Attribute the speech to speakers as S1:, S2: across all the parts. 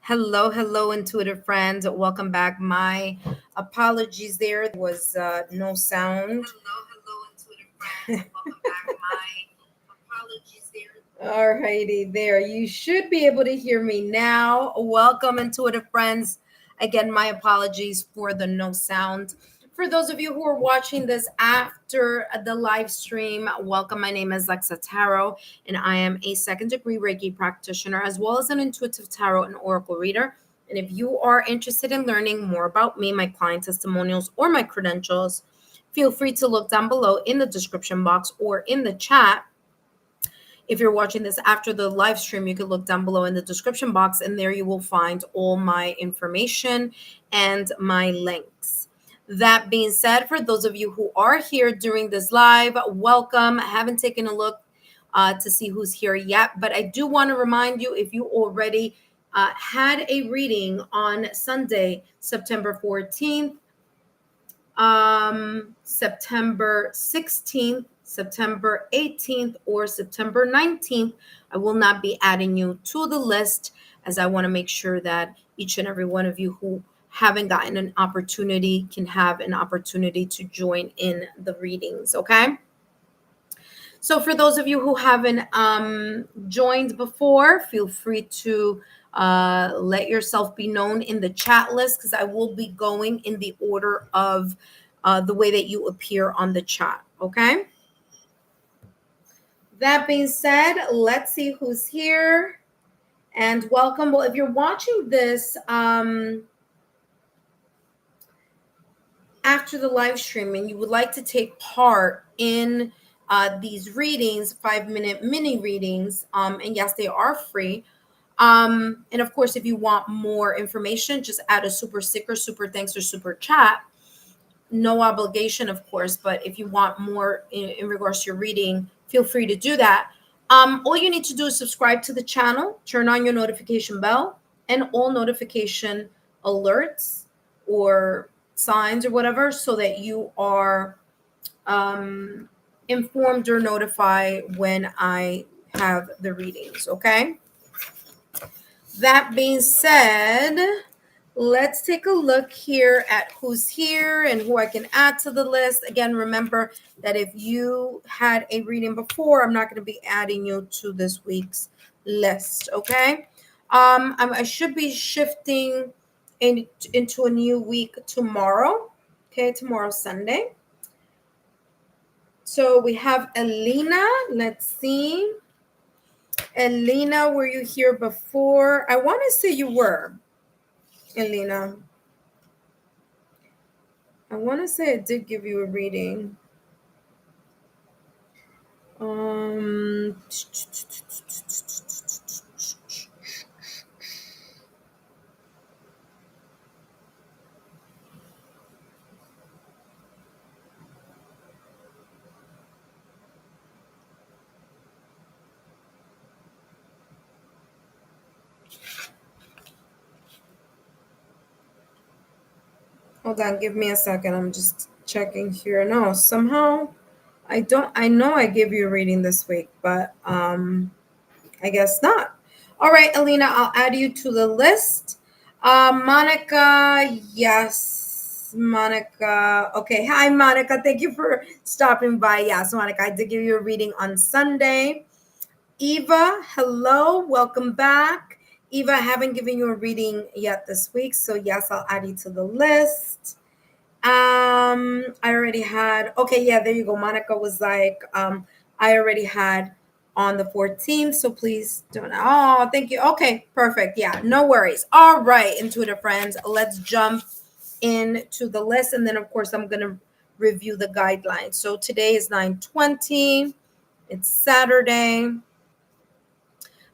S1: Hello, intuitive friends. Welcome back. My apologies there. There was no sound. Hello, intuitive friends. Welcome back. My apologies there. Alrighty, there. You should be able to hear me now. Welcome, intuitive friends. Again, my apologies for the no sound. For those of you who are watching this after the live stream, welcome. My name is Lexa Tarot, and I am a second degree Reiki practitioner as well as an intuitive tarot and oracle reader. And if you are interested in learning more about me, my client testimonials, or my credentials, feel free to look down below in the description box or in the chat. If you're watching this after the live stream, you can look down below in the description box, and there you will find all my information and my links. That being said, for those of you who are here during this live, welcome. I haven't taken a look to see who's here yet, but I do want to remind you, if you already had a reading on Sunday, September 14th, September 16th, September 18th, or September 19th, I will not be adding you to the list, as I want to make sure that each and every one of you who haven't gotten an opportunity can have an opportunity to join in the readings. Okay. So for those of you who haven't joined before, feel free to let yourself be known in the chat list, because I will be going in the order of the way that you appear on the chat. Okay. That being said, let's see who's here. And welcome. Well, if you're watching this after the live stream and you would like to take part in these readings, 5-minute mini readings, and yes, they are free. And of course, if you want more information, just add a super sticker, super thanks, or super chat. No obligation, of course, but if you want more in regards to your reading, feel free to do that. All you need to do is subscribe to the channel, turn on your notification bell, and all notification alerts or signs or whatever, so that you are informed or notified when I have the readings. Okay. That being said, let's take a look here at who's here and who I can add to the list. Again, remember that if you had a reading before, I'm not going to be adding you to this week's list. Okay. I should be shifting into a new week tomorrow. Okay. Tomorrow, Sunday. So we have Elena. Let's see. Elena, were you here before? I want to say you were. Elena, I want to say I did give you a reading. Hold on, give me a second. I'm just checking here. No, somehow I know I gave you a reading this week, but I guess not. All right, Alina, I'll add you to the list. Monica, yes, Monica. Okay, hi, Monica. Thank you for stopping by. Yes, Monica, I did give you a reading on Sunday. Eva, hello, welcome back. Eva, I haven't given you a reading yet this week, so yes, I'll add you to the list. I already had, okay, yeah, there you go. Monica was like, I already had on the 14th, so please don't. Oh, thank you. Okay, perfect. Yeah, no worries. All right, intuitive friends, let's jump into the list, and then of course I'm gonna review the guidelines. So today is 9/20. It's Saturday.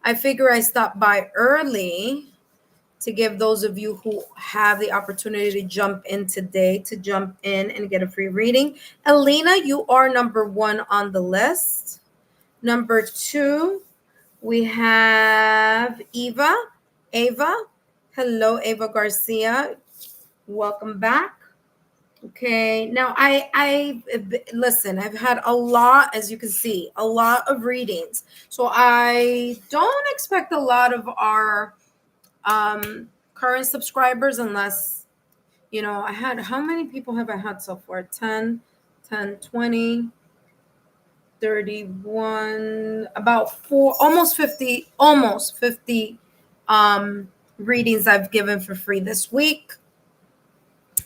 S1: I figure I stopped by early to give those of you who have the opportunity to jump in today to jump in and get a free reading. Elena, you are number 1 on the list. Number 2, we have Eva. Ava. Hello, Ava Garcia. Welcome back. Okay, now I listen, I've had a lot, as you can see, a lot of readings. So I don't expect a lot of our current subscribers, unless, I had, how many people have I had so far? 10, 20, 31, about 4, almost 50 readings I've given for free this week.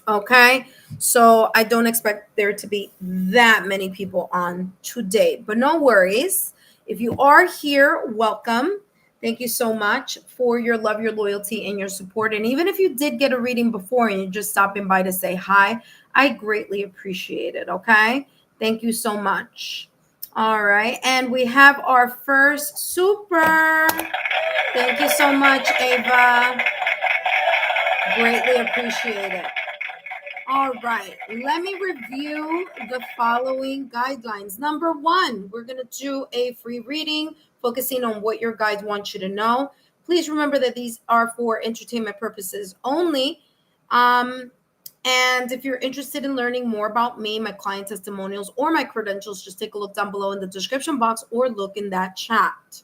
S1: Okay, so I don't expect there to be that many people on today, but no worries. If you are here, welcome. Thank you so much for your love, your loyalty, and your support. And even if you did get a reading before and you're just stopping by to say hi, I greatly appreciate it. Okay, thank you so much. All right, and we have our first super. Thank you so much, Ava. Greatly appreciate it. All right, let me review the following guidelines. Number 1, we're going to do a free reading focusing on what your guides want you to know. Please remember that these are for entertainment purposes only. And if you're interested in learning more about me, my client testimonials, or my credentials, just take a look down below in the description box or look in that chat.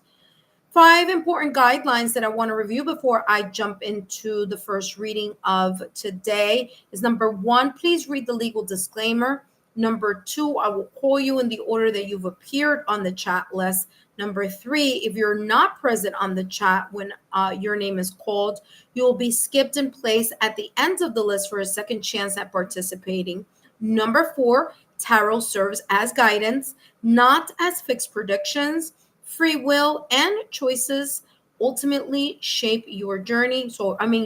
S1: 5 important guidelines that I want to review before I jump into the first reading of today is: number 1, please read the legal disclaimer. Number 2, I will call you in the order that you've appeared on the chat list. Number 3, if you're not present on the chat when your name is called, you will be skipped in place at the end of the list for a second chance at participating. Number 4, tarot serves as guidance, not as fixed predictions. Free will and choices ultimately shape your journey.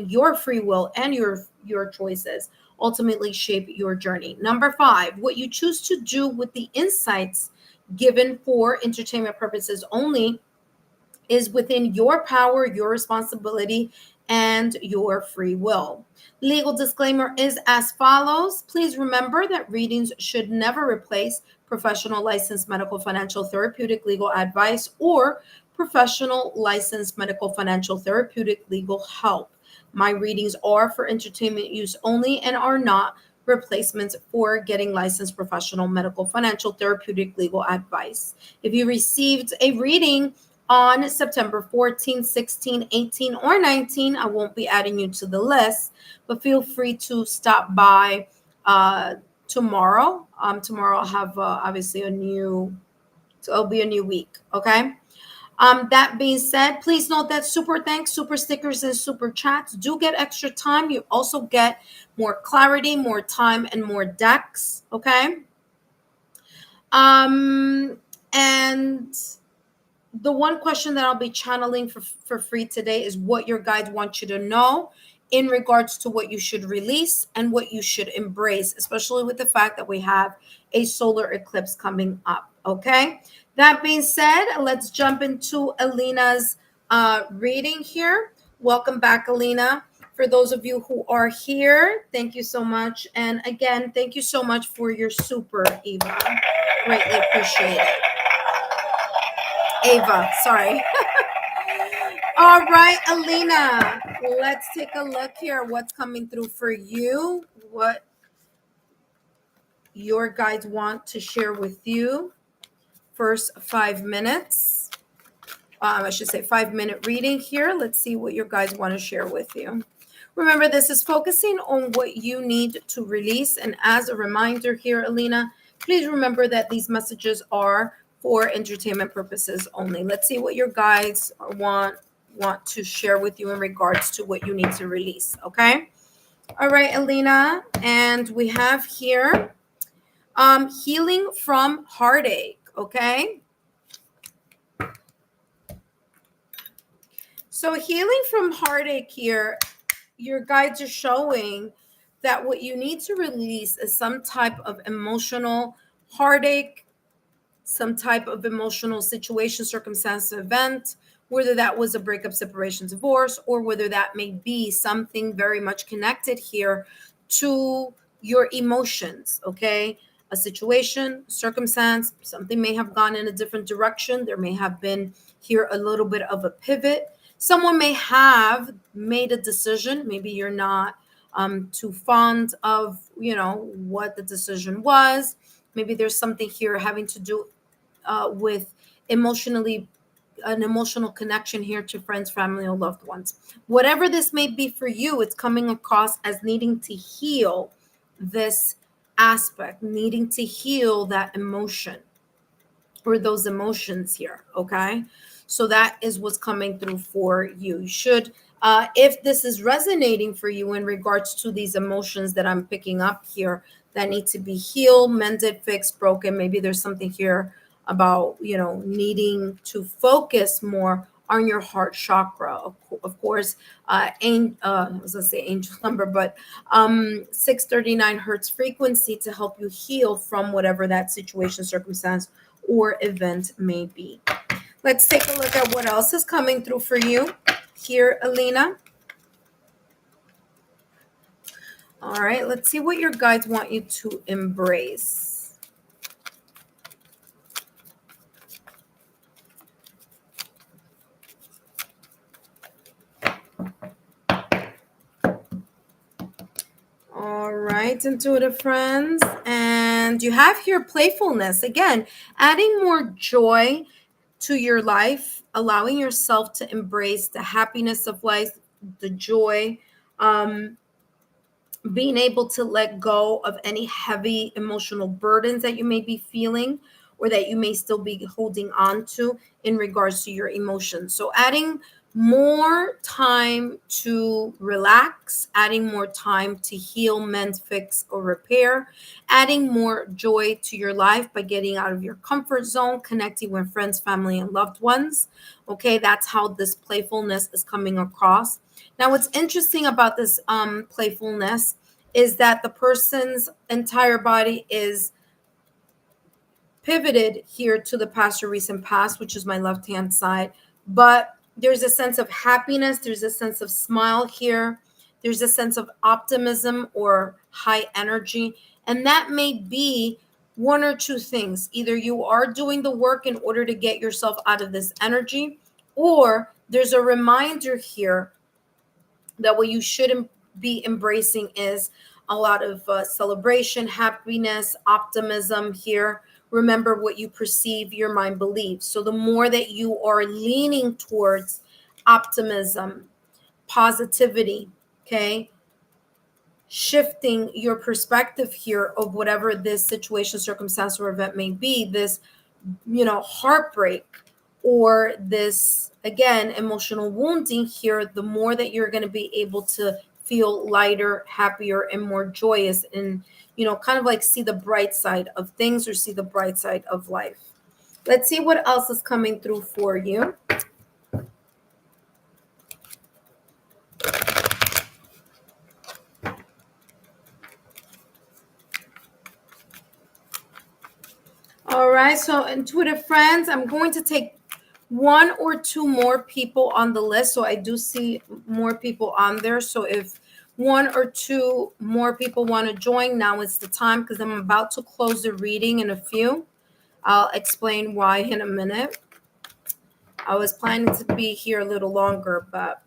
S1: Your free will and your choices ultimately shape your journey. Number 5, what you choose to do with the insights given for entertainment purposes only is within your power, your responsibility, and your free will. Legal disclaimer is as follows. Please remember that readings should never replace professional licensed medical, financial, therapeutic, legal advice or professional licensed medical, financial, therapeutic, legal help. My readings are for entertainment use only and are not replacements for getting licensed professional medical, financial, therapeutic, legal advice. If you received a reading on September 14, 16, 18, or 19, I won't be adding you to the list, but feel free to stop by tomorrow. Tomorrow I'll have obviously it'll be a new week. Okay. That being said, please note that super thanks, super stickers, and super chats do get extra time. You also get more clarity, more time, and more decks. Okay. And the one question that I'll be channeling for free today is what your guides want you to know in regards to what you should release and what you should embrace, especially with the fact that we have a solar eclipse coming up. Okay. That being said, let's jump into Alina's reading here. Welcome back, Alina. For those of you who are here, thank you so much. And again, thank you so much for your super, Eva. Greatly appreciate it. Ava, sorry. All right, Alina, let's take a look here. What's coming through for you? What your guides want to share with you. First 5 minutes. I should say 5-minute reading here. Let's see what your guides want to share with you. Remember, this is focusing on what you need to release. And as a reminder here, Alina, please remember that these messages are for entertainment purposes only. Let's see what your guides want to share with you in regards to what you need to release. Okay. All right, Alina. And we have here healing from heartache. Okay. So healing from heartache here, your guides are showing that what you need to release is some type of emotional heartache, some type of emotional situation, circumstance, event, whether that was a breakup, separation, divorce, or whether that may be something very much connected here to your emotions. Okay. A situation, circumstance, something may have gone in a different direction. There may have been here a little bit of a pivot. Someone may have made a decision. Maybe you're not too fond of, what the decision was. Maybe there's something here having to do with emotionally an emotional connection here to friends, family, or loved ones. Whatever this may be for you, it's coming across as needing to heal this aspect, needing to heal that emotion or those emotions here. Okay. So that is what's coming through for you. You should, if this is resonating for you in regards to these emotions that I'm picking up here that need to be healed, mended, fixed, broken, maybe there's something here about, needing to focus more on your heart chakra. Of course, I was gonna say angel number, but 639 hertz frequency to help you heal from whatever that situation, circumstance, or event may be. Let's take a look at what else is coming through for you here, Alina. All right, let's see what your guides want you to embrace. All right, intuitive friends. And you have here playfulness. Again, adding more joy to your life, allowing yourself to embrace the happiness of life, the joy, being able to let go of any heavy emotional burdens that you may be feeling or that you may still be holding on to in regards to your emotions. So adding more time to relax, adding more time to heal, mend, fix, or repair, adding more joy to your life by getting out of your comfort zone, connecting with friends, family, and loved ones. Okay, that's how this playfulness is coming across. Now, what's interesting about this playfulness is that the person's entire body is pivoted here to the past or recent past, which is my left hand side. But there's a sense of happiness, there's a sense of smile here, there's a sense of optimism or high energy. And that may be one or two things. Either you are doing the work in order to get yourself out of this energy, or there's a reminder here that what you should be embracing is a lot of celebration, happiness, optimism here. Remember, what you perceive, your mind believes. So the more that you are leaning towards optimism, positivity, okay, shifting your perspective here of whatever this situation, circumstance, or event may be, this, heartbreak or this, again, emotional wounding here, the more that you're going to be able to feel lighter, happier, and more joyous, and, kind of like see the bright side of things or see the bright side of life. Let's see what else is coming through for you. All right, so intuitive friends, I'm going to take one or two more people on the list. So I do see more people on there. So if one or two more people want to join, now is the time, because I'm about to close the reading in a few. I'll explain why in a minute. I was planning to be here a little longer, but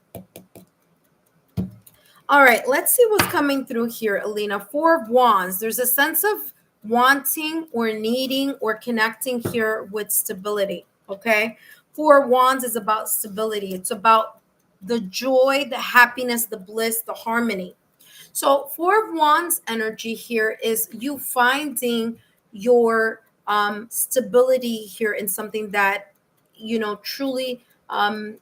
S1: all right, let's see what's coming through here, Alina. Four of Wands. There's a sense of wanting or needing or connecting here with stability, okay? Four of Wands is about stability. It's about the joy, the happiness, the bliss, the harmony. So Four of Wands energy here is you finding your stability here in something that, truly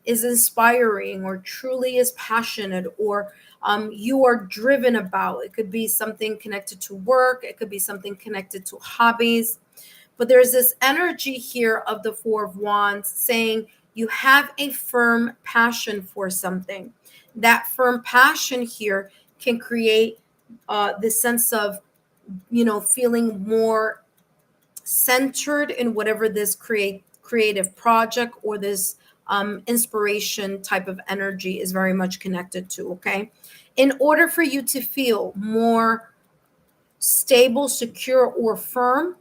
S1: is inspiring or truly is passionate or you are driven about. It could be something connected to work. It could be something connected to hobbies. But there's this energy here of the Four of Wands saying you have a firm passion for something. That firm passion here can create this sense of, feeling more centered in whatever this creative project or this inspiration type of energy is very much connected to. Okay, in order for you to feel more stable, secure, or firm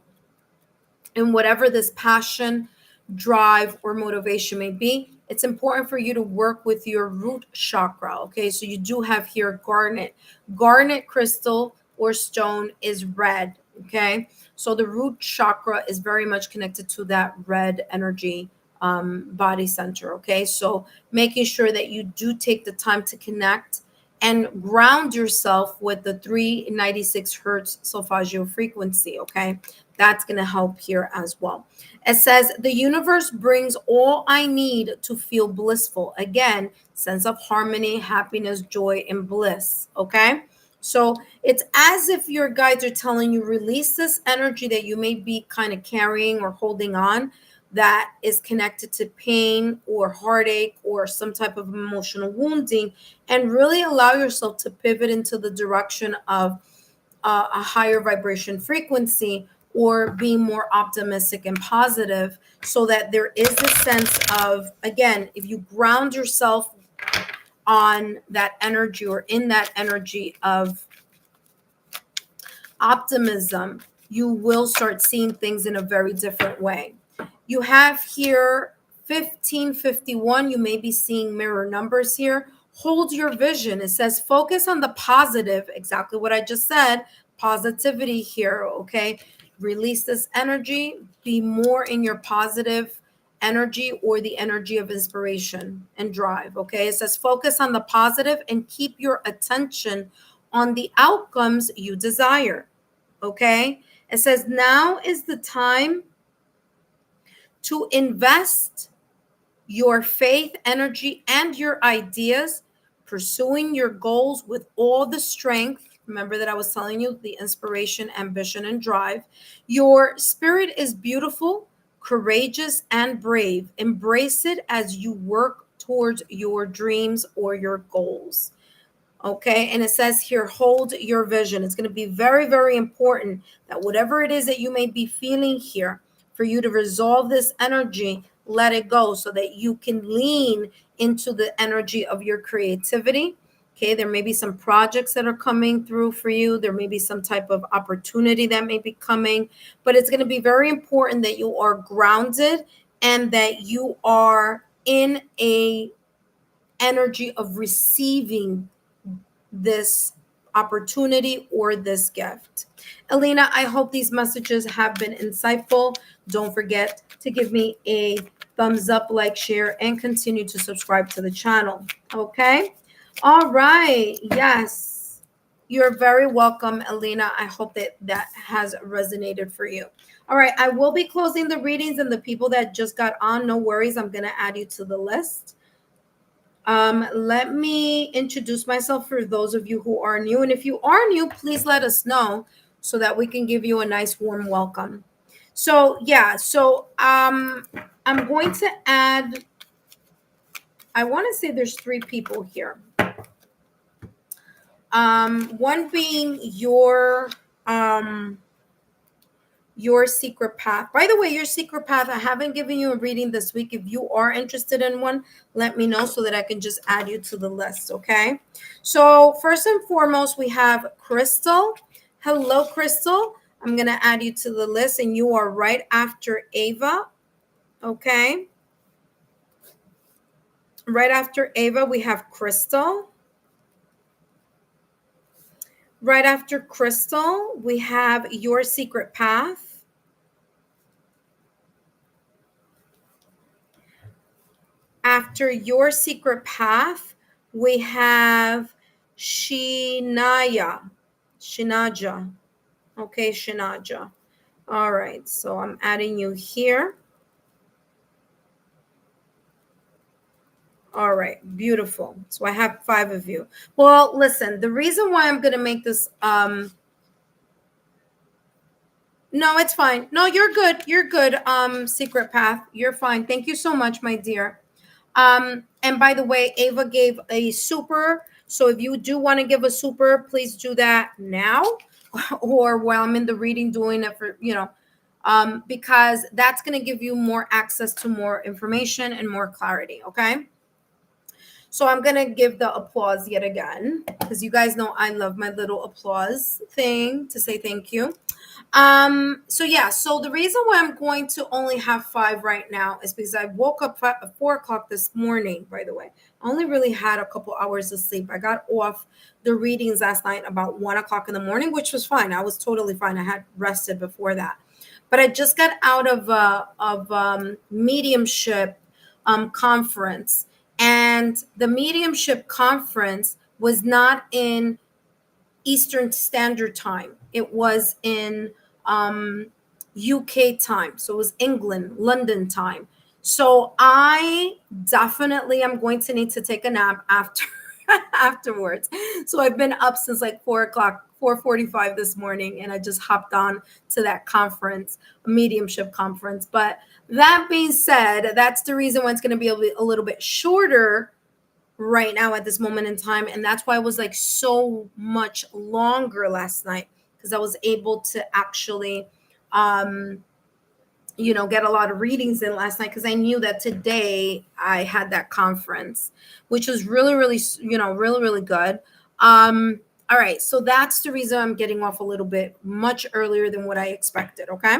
S1: in whatever this passion, drive, or motivation may be, it's important for you to work with your root chakra. Okay, so you do have here garnet. Garnet crystal or stone is red. Okay, so the root chakra is very much connected to that red energy body center. Okay, so making sure that you do take the time to connect and ground yourself with the 396 hertz solfeggio frequency. Okay, that's going to help here as well. It says the universe brings all I need to feel blissful. Again, sense of harmony, happiness, joy, and bliss. Okay, so it's as if your guides are telling you release this energy that you may be kind of carrying or holding on, that is connected to pain or heartache or some type of emotional wounding, and really allow yourself to pivot into the direction of a higher vibration frequency, or being more optimistic and positive, so that there is this sense of, again, if you ground yourself on that energy or in that energy of optimism, you will start seeing things in a very different way. You have here 1551. You may be seeing mirror numbers here. Hold your vision. It says focus on the positive, exactly what I just said, positivity here, okay? Release this energy, be more in your positive energy or the energy of inspiration and drive, okay? It says focus on the positive and keep your attention on the outcomes you desire, okay? It says now is the time to invest your faith, energy, and your ideas, pursuing your goals with all the strength. Remember that I was telling you the inspiration, ambition, and drive. Your spirit is beautiful, courageous, and brave. Embrace it as you work towards your dreams or your goals. Okay, and it says here, hold your vision. It's going to be very, very important that whatever it is that you may be feeling here, for you to resolve this energy, let it go so that you can lean into the energy of your creativity. Okay, there may be some projects that are coming through for you. There may be some type of opportunity that may be coming, but it's going to be very important that you are grounded and that you are in a energy of receiving this opportunity or this gift. Alina, I hope these messages have been insightful. Don't forget to give me a thumbs up, like, share, and continue to subscribe to the channel. Okay? All right. Yes. You're very welcome, Alina. I hope that that has resonated for you. All right. I will be closing the readings, and the people that just got on, no worries. I'm going to add you to the list. Let me introduce myself for those of you who are new. And if you are new, please let us know so that we can give you a nice warm welcome. So yeah, I'm going to add, I want to say there's 3 people here. One being your secret path. By the way, your secret path, I haven't given you a reading this week. If you are interested in one, let me know so that I can just add you to the list, okay? So first and foremost, we have Crystal. Hello, Crystal. I'm going to add you to the list, and you are right after Ava, okay? Right after Ava, we have Crystal. Right after Crystal, we have your secret path. After your secret path, we have Shinaja. Okay, Shinaja. All right, so I'm adding you here. All right, beautiful. So I have 5 of you. Well, listen, the reason why I'm going to make this no, it's fine. No, you're good. You're good. Secret path. You're fine. Thank you so much, my dear. And by the way, Ava gave a super. So if you do want to give a super, please do that now or while I'm in the reading doing it for, because that's going to give you more access to more information and more clarity. Okay. So I'm going to give the applause yet again, because you guys know I love my little applause thing to say thank you. So yeah, so the reason why I'm going to only have 5 right now is because I woke up at 4 o'clock this morning. By the way, I only really had a couple hours of sleep. I got off the readings last night about 1 o'clock in the morning, which was fine. I was totally fine. I had rested before that. but I just got out of mediumship conference, and the mediumship conference was not in Eastern Standard Time. It was in UK time. So it was England, London time. So I definitely am going to need to take a nap after afterwards. So I've been up since like 4 o'clock, 4:45 this morning, and I just hopped on to that conference, a mediumship conference. But that being said, that's the reason why it's going to be a little bit shorter right now at this moment in time, and that's why it was like so much longer last night, because I was able to actually um get a lot of readings in last night, because I knew that today I had that conference, which was really really really really good. All right, so that's the reason I'm getting off a little bit much earlier than what I expected. Okay.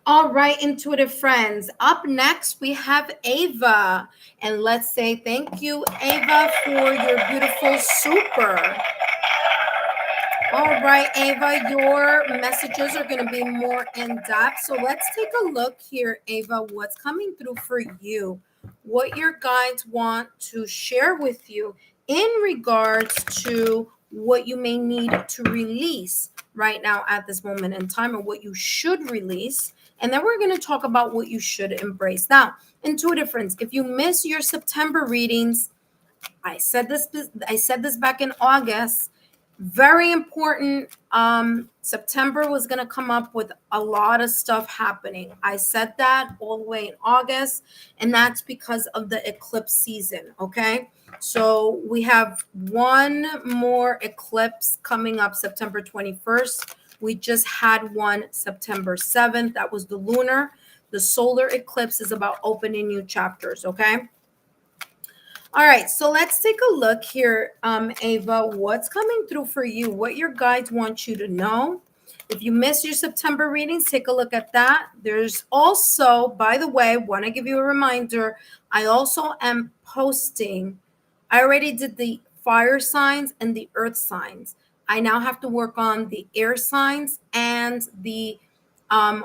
S1: All right, intuitive friends. Up next, we have Ava. And let's say thank you, Ava, for your beautiful super. All right, Ava, your messages are going to be more in depth. So let's take a look here, Ava, what's coming through for you, what your guides want to share with you in regards to what you may need to release right now at this moment in time, or what you should release. And then we're going to talk about what you should embrace. Now, intuitive friends, if you miss your September readings, I said this back in August. Very important. September was going to come up with a lot of stuff happening. I said that all the way in August, and that's because of the eclipse season. Okay. So we have one more eclipse coming up September 21st. We just had one September 7th. That was the lunar. The solar eclipse is about opening new chapters. Okay. All right, so let's take a look here, Ava. What's coming through for you? What your guides want you to know? If you missed your September readings, take a look at that. There's also, by the way, want to give you a reminder, I also am posting, I already did the fire signs and the earth signs. I now have to work on the air signs and the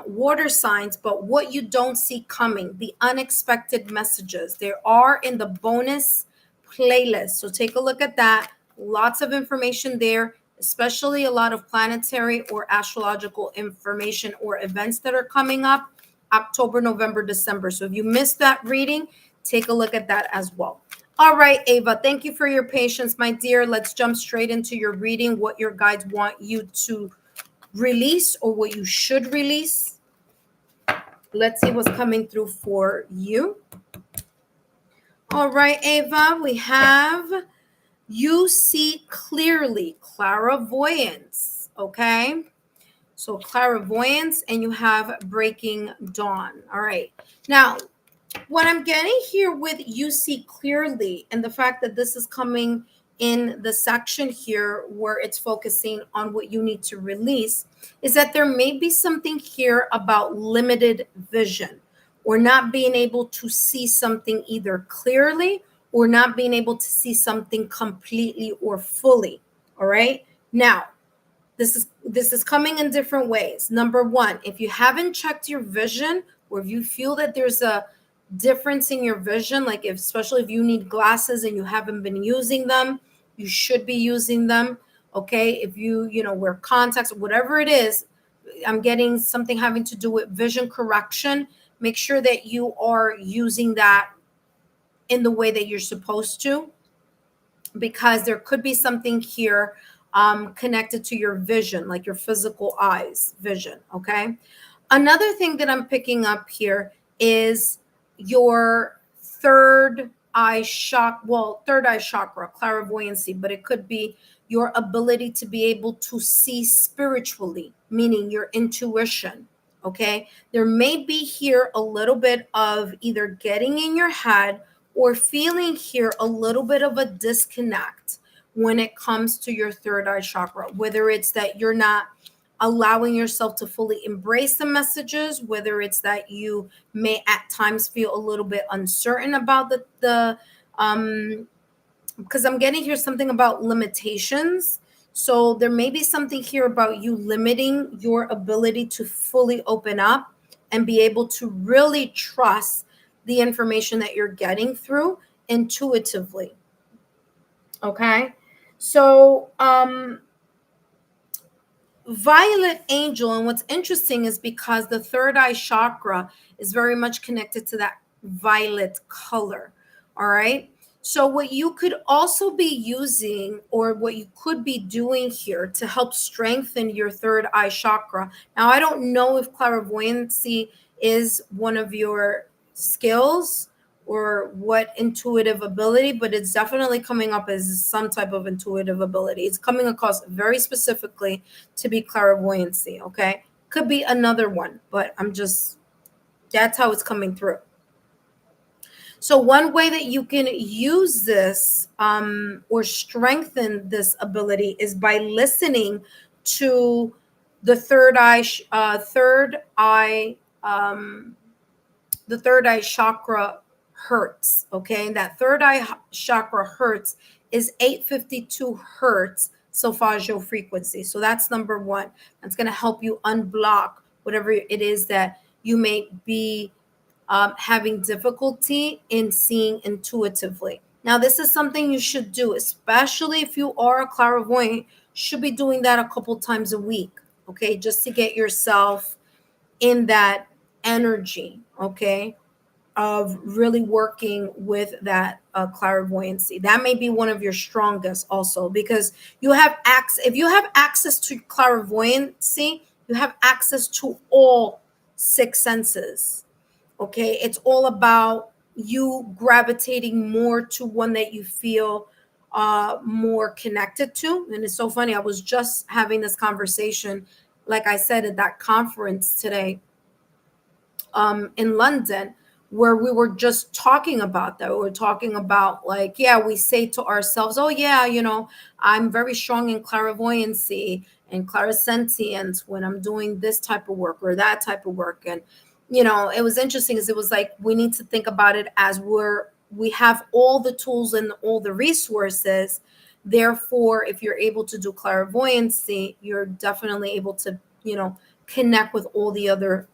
S1: water signs, but what you don't see coming, the unexpected messages, they are in the bonus playlist. So take a look at that. Lots of information there, especially a lot of planetary or astrological information or events that are coming up October, November, December. So if you missed that reading, take a look at that as well. All right, Ava, thank you for your patience, my dear. Let's jump straight into your reading, what your guides want you to release or what you should release. Let's see what's coming through for you. All right, Ava, we have you see clearly, clairvoyance. Okay. So clairvoyance, and you have breaking dawn. All right. Now, what I'm getting here with you see clearly, and the fact that this is coming in the section here where it's focusing on what you need to release, is that there may be something here about limited vision, or not being able to see something either clearly or not being able to see something completely or fully. All right. Now, this is coming in different ways. Number one, if you haven't checked your vision, or if you feel that there's a difference in your vision, like especially if you need glasses and you haven't been using them, you should be using them. Okay. If you wear contacts, whatever it is, I'm getting something having to do with vision correction. Make sure that you are using that in the way that you're supposed to, because there could be something here connected to your vision, like your physical eyes vision. Okay. Another thing that I'm picking up here is your third eye chakra, clairvoyancy, but it could be your ability to be able to see spiritually, meaning your intuition. Okay. There may be here a little bit of either getting in your head or feeling here a little bit of a disconnect when it comes to your third eye chakra, whether it's that you're not allowing yourself to fully embrace the messages, whether it's that you may at times feel a little bit uncertain about the because I'm getting here something about limitations. So there may be something here about you limiting your ability to fully open up and be able to really trust the information that you're getting through intuitively. Okay. So, Violet Angel, and what's interesting is because the third eye chakra is very much connected to that violet color. All right. So, what you could also be using, or what you could be doing here to help strengthen your third eye chakra. Now, I don't know if clairvoyancy is one of your skills or what intuitive ability, but it's definitely coming up as some type of intuitive ability. It's coming across very specifically to be clairvoyancy. Okay, could be another one, but that's how it's coming through. So one way that you can use this, or strengthen this ability, is by listening to the the third eye chakra hertz. Okay, and that third eye chakra hertz is 852 hertz solfeggio frequency. So that's number one. That's going to help you unblock whatever it is that you may be having difficulty in seeing intuitively. Now, this is something you should do, especially if you are a clairvoyant. Should be doing that a couple times a week, okay, just to get yourself in that energy, okay, of really working with that clairvoyancy. That may be one of your strongest also, because you have access. If you have access to clairvoyancy, you have access to all six senses. Okay, it's all about you gravitating more to one that you feel more connected to. And it's so funny, I was just having this conversation, like I said, at that conference today, in London, where we were just talking about that. We were talking about, like, yeah, we say to ourselves, oh yeah, I'm very strong in clairvoyancy and clairsentience when I'm doing this type of work or that type of work. And it was interesting, because it was like, we need to think about it as we have all the tools and all the resources. Therefore, if you're able to do clairvoyancy, you're definitely able to connect with all the other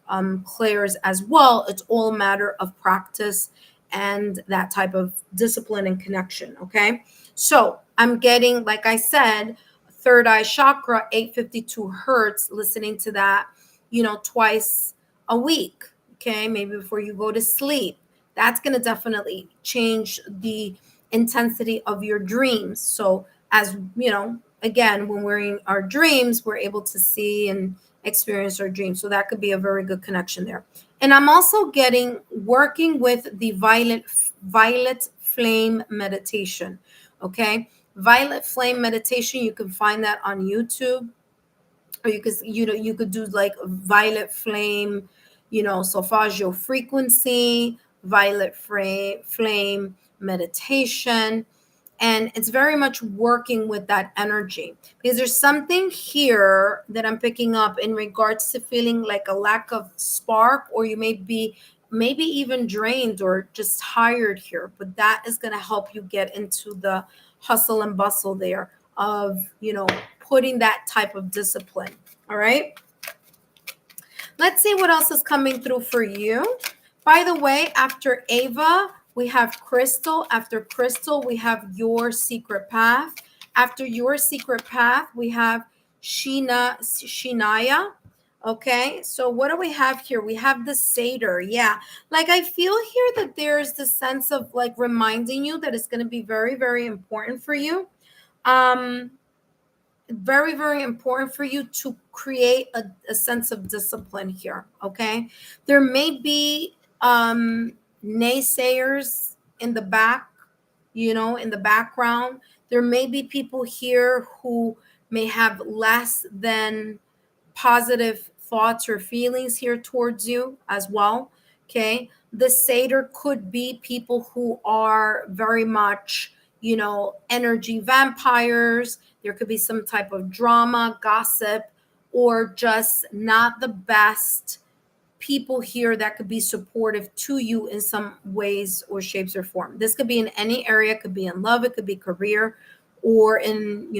S1: clairs as well. It's all a matter of practice and that type of discipline and connection. Okay, so I'm getting, like I said, third eye chakra, 852 hertz, listening to that twice a week. Okay, maybe before you go to sleep. That's going to definitely change the intensity of your dreams. So, as again, when we're in our dreams, we're able to see and experience our dreams. So that could be a very good connection there. And I'm also getting working with the violet flame meditation. Okay, violet flame meditation. You can find that on YouTube, or you could do like violet flame, solfeggio frequency, violet flame meditation. And it's very much working with that energy, because there's something here that I'm picking up in regards to feeling like a lack of spark, or you may be maybe even drained or just tired here. But that is going to help you get into the hustle and bustle there of putting that type of discipline. All right, let's see what else is coming through for you. By the way, after Ava, we have Crystal. After Crystal, we have Your Secret Path. After Your Secret Path, we have Shinaya. Okay, so what do we have here? We have the Satyr. Yeah, like I feel here that there's the sense of like reminding you that it's going to be very, very important for you. Very, very important for you to create a sense of discipline here. Okay, there may be naysayers in the back, in the background. There may be people here who may have less than positive thoughts or feelings here towards you as well. Okay, the satyr could be people who are very much energy vampires. There could be some type of drama, gossip, or just not the best people here that could be supportive to you in some ways or shapes or form. This could be in any area. It could be in love, it could be career, or in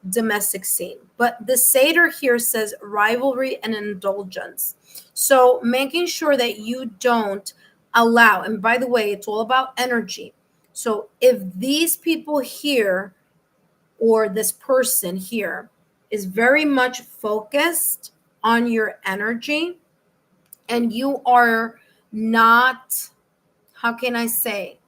S1: domestic scene. But the satyr here says rivalry and indulgence. So making sure that you don't allow, and by the way, it's all about energy. So if these people here or this person here is very much focused on your energy and you are not, how can I say,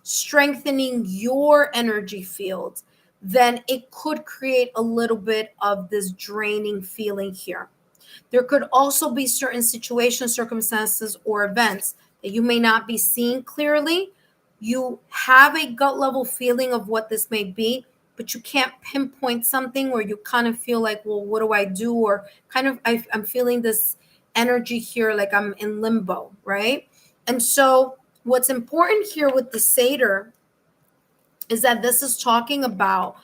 S1: strengthening your energy field, then it could create a little bit of this draining feeling here. There could also be certain situations, circumstances, or events that you may not be seeing clearly. You have a gut level feeling of what this may be, but you can't pinpoint something, or you kind of feel like, well, what do I do? Or kind of, I'm feeling this energy here, like I'm in limbo, right? And so, what's important here with the satyr is that this is talking about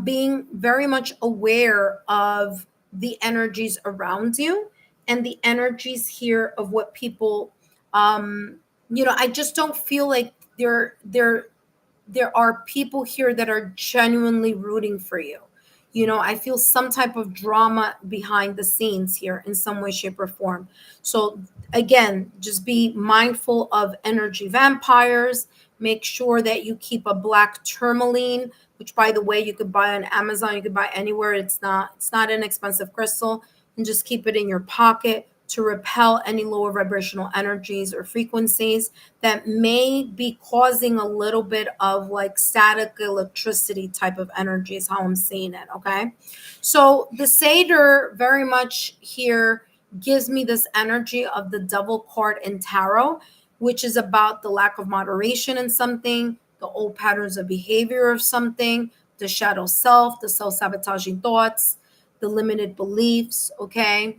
S1: being very much aware of the energies around you and the energies here of what people, I just don't feel like there are people here that are genuinely rooting for you. I feel some type of drama behind the scenes here in some way, shape, or form. So, again, just be mindful of energy vampires. Make sure that you keep a black tourmaline, which, by the way, you could buy on Amazon. You could buy anywhere. It's not an expensive crystal, and just keep it in your pocket to repel any lower vibrational energies or frequencies that may be causing a little bit of like static electricity type of energy is how I'm seeing it. Okay. So the satyr very much here gives me this energy of the devil card in tarot, which is about the lack of moderation in something, the old patterns of behavior of something, the shadow self, the self-sabotaging thoughts, the limited beliefs. Okay.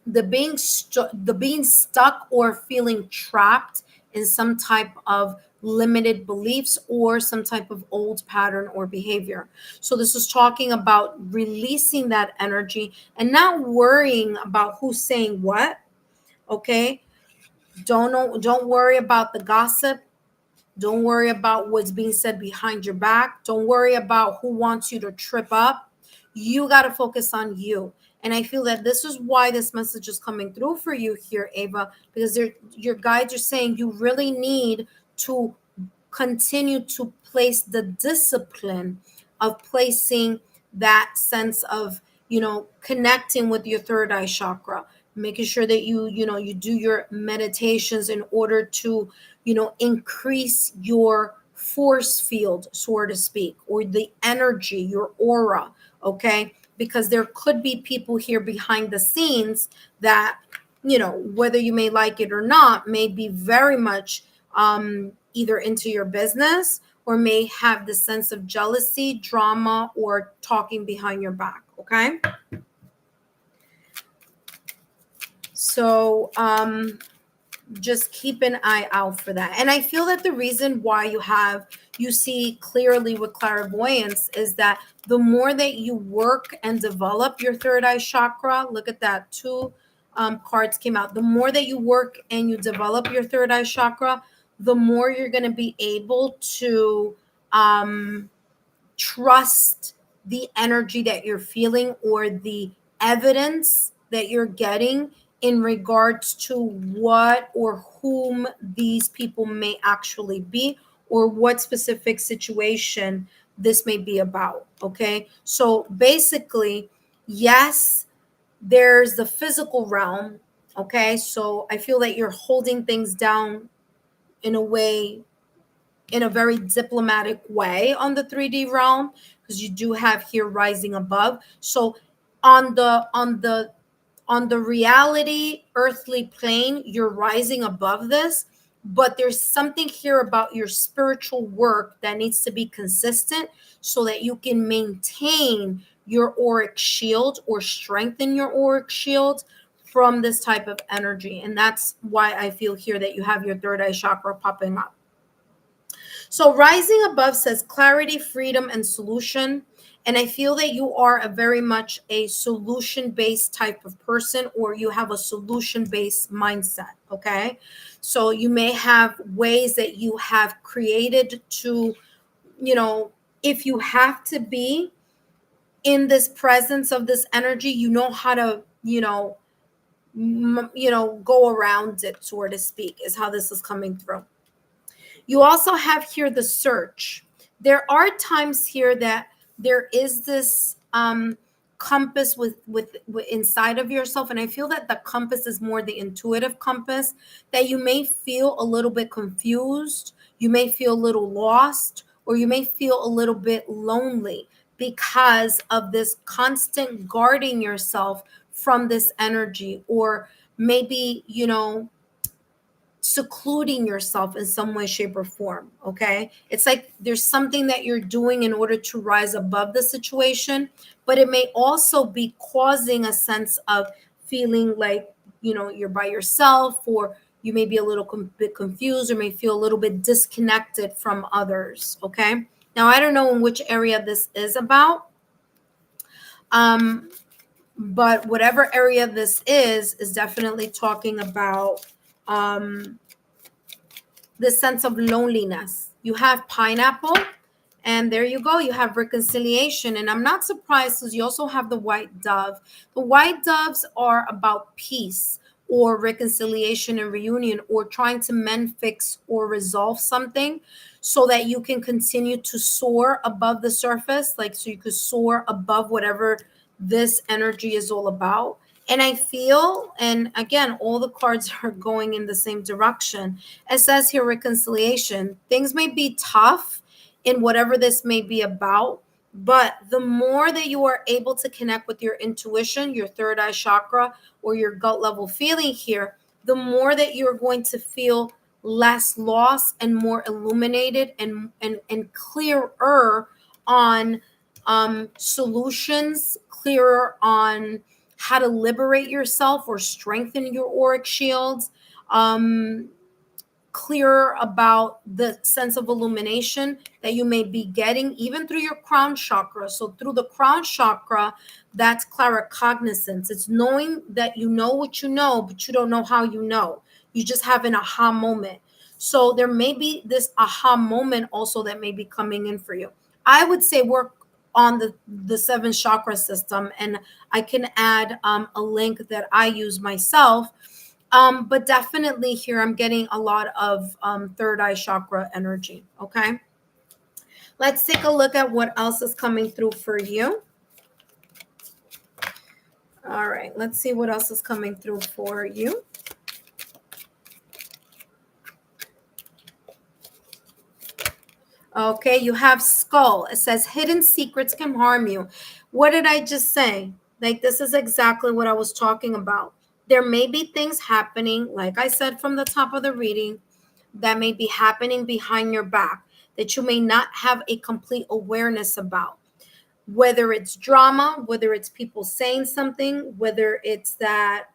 S1: The being stuck or feeling trapped in some type of limited beliefs or some type of old pattern or behavior. So this is talking about releasing that energy and not worrying about who's saying what. Okay. Don't worry about the gossip. Don't worry about what's being said behind your back. Don't worry about who wants you to trip up. You got to focus on you. And I feel that this is why this message is coming through for you here, Ava, because your guides are saying you really need to continue to place the discipline of placing that sense of, connecting with your third eye chakra, making sure that you do your meditations in order to, increase your force field, so to speak, or the energy, your aura. Okay. Because there could be people here behind the scenes that, whether you may like it or not, may be very much either into your business or may have the sense of jealousy, drama, or talking behind your back. Okay. So just keep an eye out for that. And I feel that the reason why you see clearly with clairvoyance is that the more that you work and develop your third eye chakra, look at that, two cards came out. The more that you work and you develop your third eye chakra, the more you're going to be able to trust the energy that you're feeling or the evidence that you're getting in regards to what or whom these people may actually be or what specific situation this may be about. Okay. So basically, yes, there's the physical realm. Okay. So I feel that you're holding things down in a way, in a very diplomatic way on the 3D realm, because you do have here rising above. So on the reality earthly plane, you're rising above this, but there's something here about your spiritual work that needs to be consistent so that you can maintain your auric shield or strengthen your auric shield from this type of energy. And that's why I feel here that you have your third eye chakra popping up. So rising above says clarity, freedom, and solution. And I feel that you are a very much a solution-based type of person, or you have a solution-based mindset. Okay. So you may have ways that you have created to, if you have to be in this presence of this energy, you know how to, go around it, so to speak, is how this is coming through. You also have here the search. There are times here that there is this compass with inside of yourself, and I feel that the compass is more the intuitive compass, that you may feel a little bit confused, you may feel a little lost, or you may feel a little bit lonely because of this constant guarding yourself from this energy, or maybe secluding yourself in some way, shape, or form. Okay. It's like there's something that you're doing in order to rise above the situation, but it may also be causing a sense of feeling like, you're by yourself, or you may be a little bit confused, or may feel a little bit disconnected from others. Okay. Now, I don't know in which area this is about. But whatever area this is definitely talking about the sense of loneliness. You have pineapple, and there you go. You have reconciliation. And I'm not surprised because you also have the white dove. The white doves are about peace or reconciliation and reunion, or trying to mend, fix, or resolve something so that you can continue to soar above the surface, like so you could soar above whatever this energy is all about. And I feel, and again, all the cards are going in the same direction. It says here reconciliation. Things may be tough in whatever this may be about, but the more that you are able to connect with your intuition, your third eye chakra, or your gut level feeling here, the more that you're going to feel less lost and more illuminated and clearer on solutions, clearer on how to liberate yourself or strengthen your auric shields, clearer about the sense of illumination that you may be getting even through your crown chakra. So through the crown chakra, that's claricognizance. It's knowing that you know what you know, but you don't know how you know. You just have an aha moment. So there may be this aha moment also that may be coming in for you. I would say work on the seven chakra system, and I can add a link that I use myself. But definitely here I'm getting a lot of third eye chakra energy. Okay. Let's take a look at what else is coming through for you. All right. Let's see what else is coming through for you. Okay, you have skull. It says hidden secrets can harm you. What did I just say? Like, this is exactly what I was talking about. There may be things happening, like I said from the top of the reading, that may be happening behind your back that you may not have a complete awareness about. Whether it's drama, whether it's people saying something, whether it's that,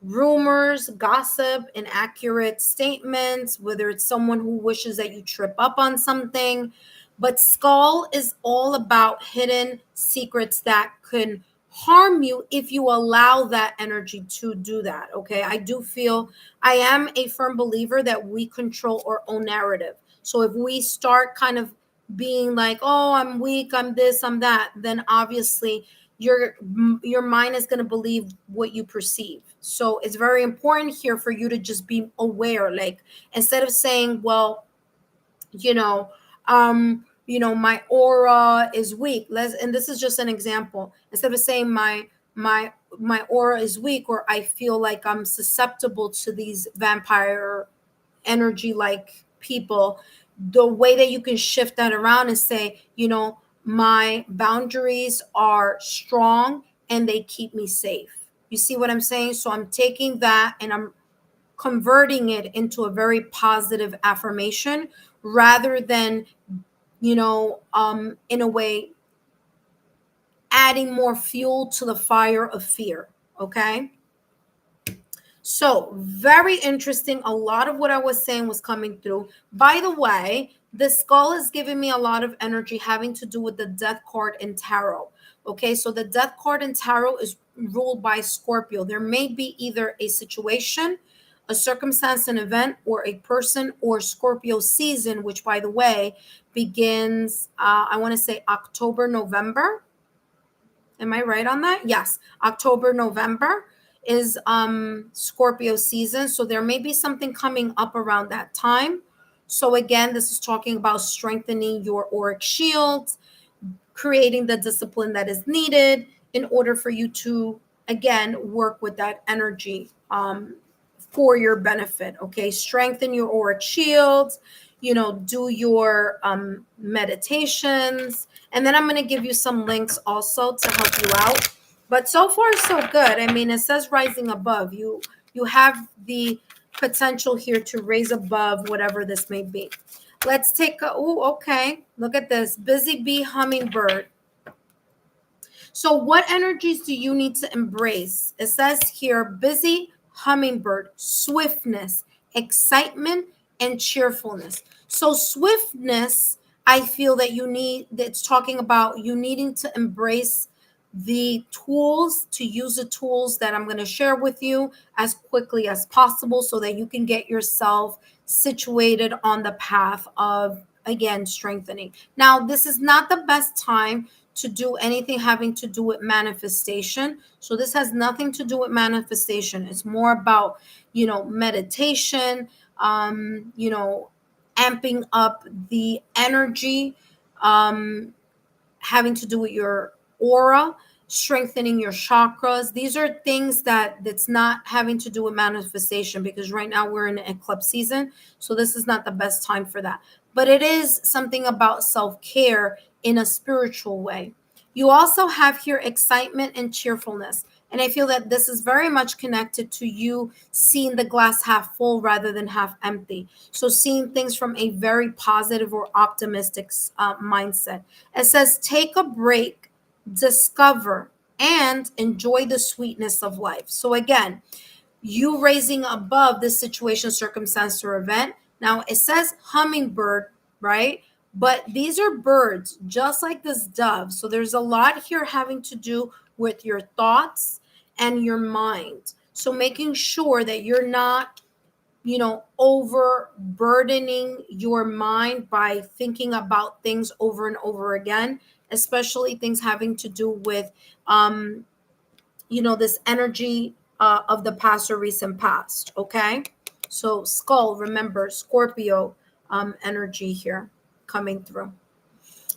S1: rumors, gossip, inaccurate statements, whether it's someone who wishes that you trip up on something. But skull is all about hidden secrets that can harm you if you allow that energy to do that. Okay. I am a firm believer that we control our own narrative. So if we start kind of being like, oh, I'm weak, I'm this, I'm that, then obviously your mind is going to believe what you perceive. So it's very important here for you to just be aware. Like, instead of saying, well, my aura is weak, and this is just an example. Instead of saying my aura is weak, or I feel like I'm susceptible to these vampire energy like people, the way that you can shift that around and say, my boundaries are strong and they keep me safe. You see what I'm saying? So I'm taking that and I'm converting it into a very positive affirmation, rather than, in a way, adding more fuel to the fire of fear. Okay. So very interesting. A lot of what I was saying was coming through. By the way, the skull is giving me a lot of energy having to do with the death card in tarot. Okay, so the death card in tarot is ruled by Scorpio. There may be either a situation a circumstance, an event, or a person, or Scorpio season, which, by the way, begins, I want to say October, November. Am I right on that? Yes. October, November is Scorpio season. So there may be something coming up around that time. So again, this is talking about strengthening your auric shields, creating the discipline that is needed in order for you to, again, work with that energy for your benefit. Okay, strengthen your auric shields, do your meditations, and then I'm going to give you some links also to help you out. But so far so good. I mean, it says rising above. You have the potential here to raise above whatever this may be. Let's take a, oh, okay. Look at this. Busy bee, hummingbird. So what energies do you need to embrace? It says here, busy, hummingbird, swiftness, excitement, and cheerfulness. So swiftness, I feel that you need, that's talking about you needing to embrace the tools, to use the tools that I'm going to share with you as quickly as possible so that you can get yourself situated on the path of, again, strengthening. Now, this is not the best time to do anything having to do with manifestation. So this has nothing to do with manifestation. It's more about, meditation, amping up the energy, having to do with your aura, strengthening your chakras. These are things that's not having to do with manifestation, because right now we're in an eclipse season. So this is not the best time for that. But it is something about self-care in a spiritual way. You also have here excitement and cheerfulness. And I feel that this is very much connected to you seeing the glass half full rather than half empty. So seeing things from a very positive or optimistic mindset. It says, take a break, discover, and enjoy the sweetness of life. So again, you raising above this situation, circumstance, or event. Now it says hummingbird, right? But these are birds, just like this dove. So there's a lot here having to do with your thoughts and your mind. So making sure that you're not, overburdening your mind by thinking about things over and over again, especially things having to do with, this energy of the past or recent past. Okay. So skull, remember, Scorpio energy here coming through.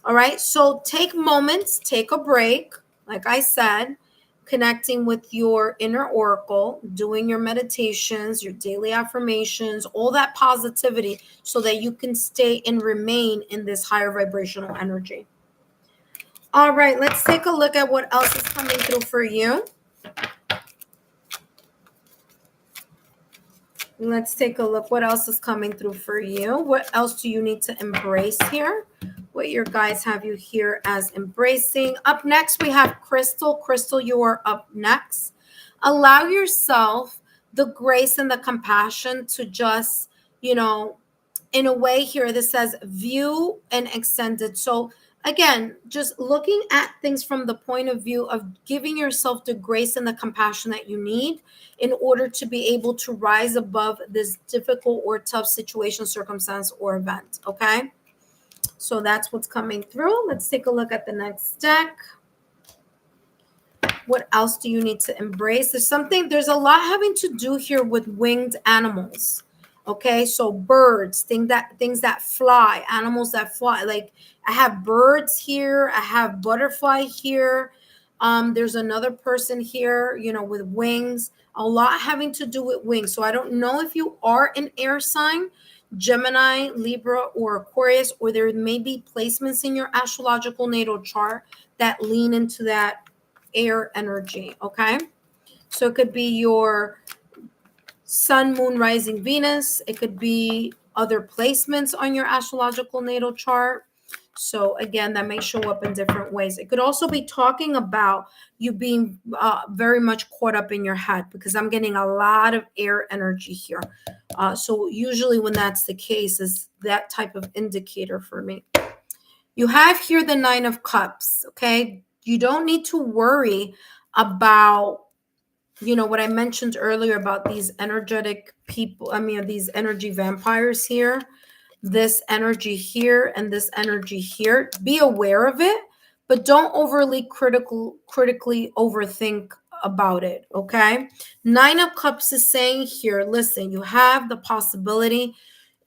S1: All right. So take moments, take a break. Like I said, connecting with your inner oracle, doing your meditations, your daily affirmations, all that positivity so that you can stay and remain in this higher vibrational energy. All right, let's take a look at what else is coming through for you. Let's take a look what else is coming through for you. What else do you need to embrace here? What your guides have you here as embracing. Up next, we have Crystal. Crystal, you are up next. Allow yourself the grace and the compassion to just, in a way here that says view and extended. So again, just looking at things from the point of view of giving yourself the grace and the compassion that you need in order to be able to rise above this difficult or tough situation, circumstance, or event. Okay. So that's what's coming through. Let's take a look at the next deck. What else do you need to embrace? There's a lot having to do here with winged animals. Okay, so birds, things that fly, animals that fly. Like I have birds here, I have butterfly here. There's another person here, with wings. A lot having to do with wings. So I don't know if you are an air sign, Gemini, Libra, or Aquarius, or there may be placements in your astrological natal chart that lean into that air energy. Okay, so it could be your sun, moon, rising, Venus. It could be other placements on your astrological natal chart. So again, that may show up in different ways. It could also be talking about you being very much caught up in your head, because I'm getting a lot of air energy here. So usually when that's the case, is that type of indicator for me. You have here the Nine of Cups. Okay, you don't need to worry about what I mentioned earlier about these energetic people, these energy vampires here, this energy here and this energy here. Be aware of it, but don't overly critically overthink about it, okay? Nine of Cups is saying here, listen, you have the possibility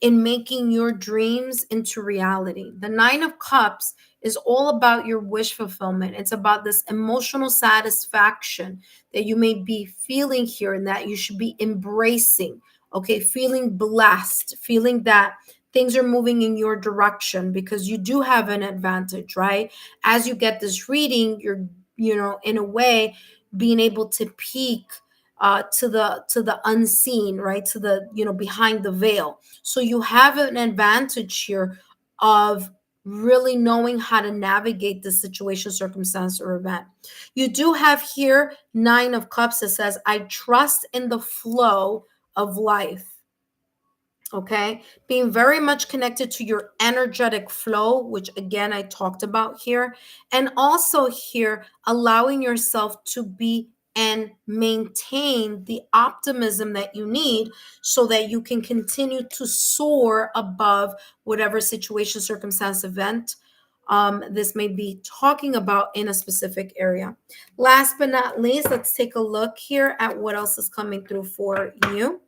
S1: in making your dreams into reality. The Nine of Cups is all about your wish fulfillment. It's about this emotional satisfaction that you may be feeling here and that you should be embracing. Okay, feeling blessed, feeling that things are moving in your direction because you do have an advantage, right? As you get this reading, you're, in a way, being able to peek to the unseen, right? To the, behind the veil. So you have an advantage here of really knowing how to navigate the situation, circumstance, or event. You do have here Nine of Cups that says, I trust in the flow of life. Okay, being very much connected to your energetic flow, which again I talked about here, and also here allowing yourself to be and maintain the optimism that you need so that you can continue to soar above whatever situation, circumstance, event this may be talking about in a specific area. Last but not least, let's take a look here at what else is coming through for you.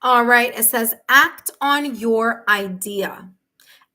S1: All right, it says act on your idea.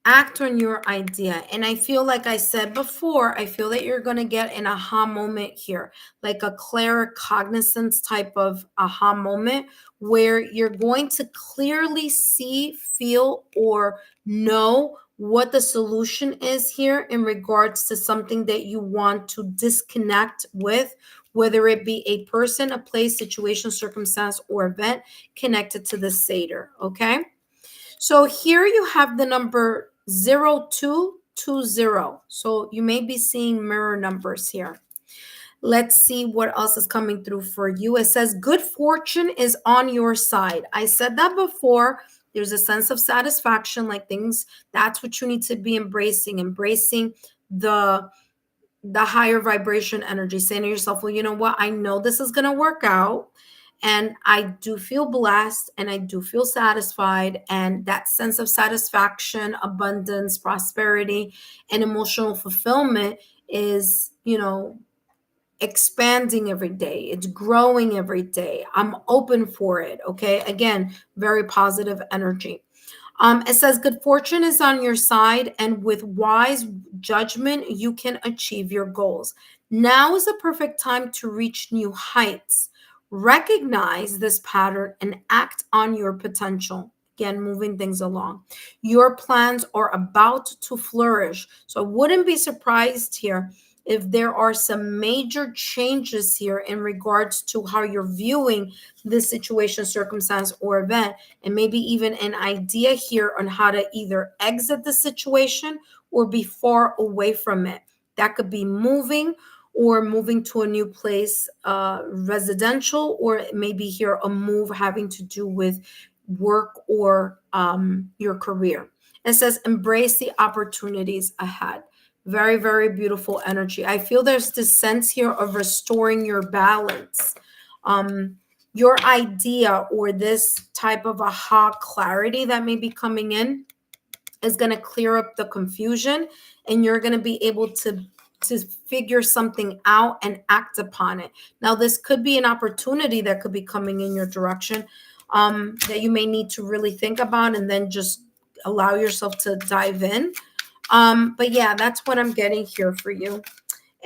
S1: Act on your idea. And I feel like I said before, I feel that you're going to get an aha moment here, like a claircognizance type of aha moment where you're going to clearly see, feel, or know what the solution is here in regards to something that you want to disconnect with, whether it be a person, a place, situation, circumstance, or event connected to the satyr. Okay. So here you have the number 0220. So you may be seeing mirror numbers here. Let's see what else is coming through for you. It says good fortune is on your side. I said that before. There's a sense of satisfaction, like things, that's what you need to be embracing the higher vibration energy, saying to yourself, well, you know what? I know this is going to work out. And I do feel blessed and I do feel satisfied. And that sense of satisfaction, abundance, prosperity, and emotional fulfillment is, expanding every day. It's growing every day. I'm open for it. Okay. Again, very positive energy. It says, good fortune is on your side, and with wise judgment, you can achieve your goals. Now is the perfect time to reach new heights. Recognize this pattern and act on your potential. Again, moving things along. Your plans are about to flourish. So I wouldn't be surprised here if there are some major changes here in regards to how you're viewing this situation, circumstance, or event, and maybe even an idea here on how to either exit the situation or be far away from it. That could be moving or moving to a new place, residential, or maybe here a move having to do with work or your career. It says embrace the opportunities ahead. Very, very beautiful energy. I feel there's this sense here of restoring your balance. Your idea or this type of aha clarity that may be coming in is going to clear up the confusion, and you're going to be able to figure something out and act upon it. Now, this could be an opportunity that could be coming in your direction that you may need to really think about and then just allow yourself to dive in. But yeah, that's what I'm getting here for you.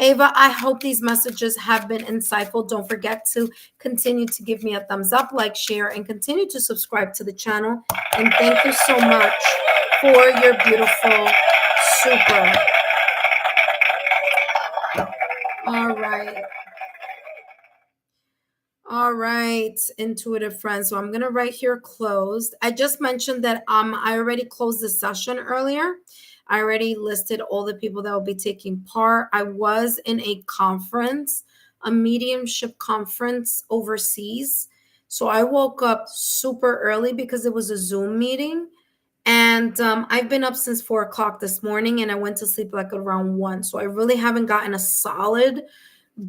S1: Ava, I hope these messages have been insightful. Don't forget to continue to give me a thumbs up, like, share, and continue to subscribe to the channel. And thank you so much for your beautiful super. All right. All right, intuitive friends. So I'm going to write here closed. I just mentioned that I already closed the session earlier. I already listed all the people that will be taking part. I was in a conference, a mediumship conference overseas. So I woke up super early because it was a Zoom meeting. And I've been up since 4 o'clock this morning, and I went to sleep like around 1. So I really haven't gotten a solid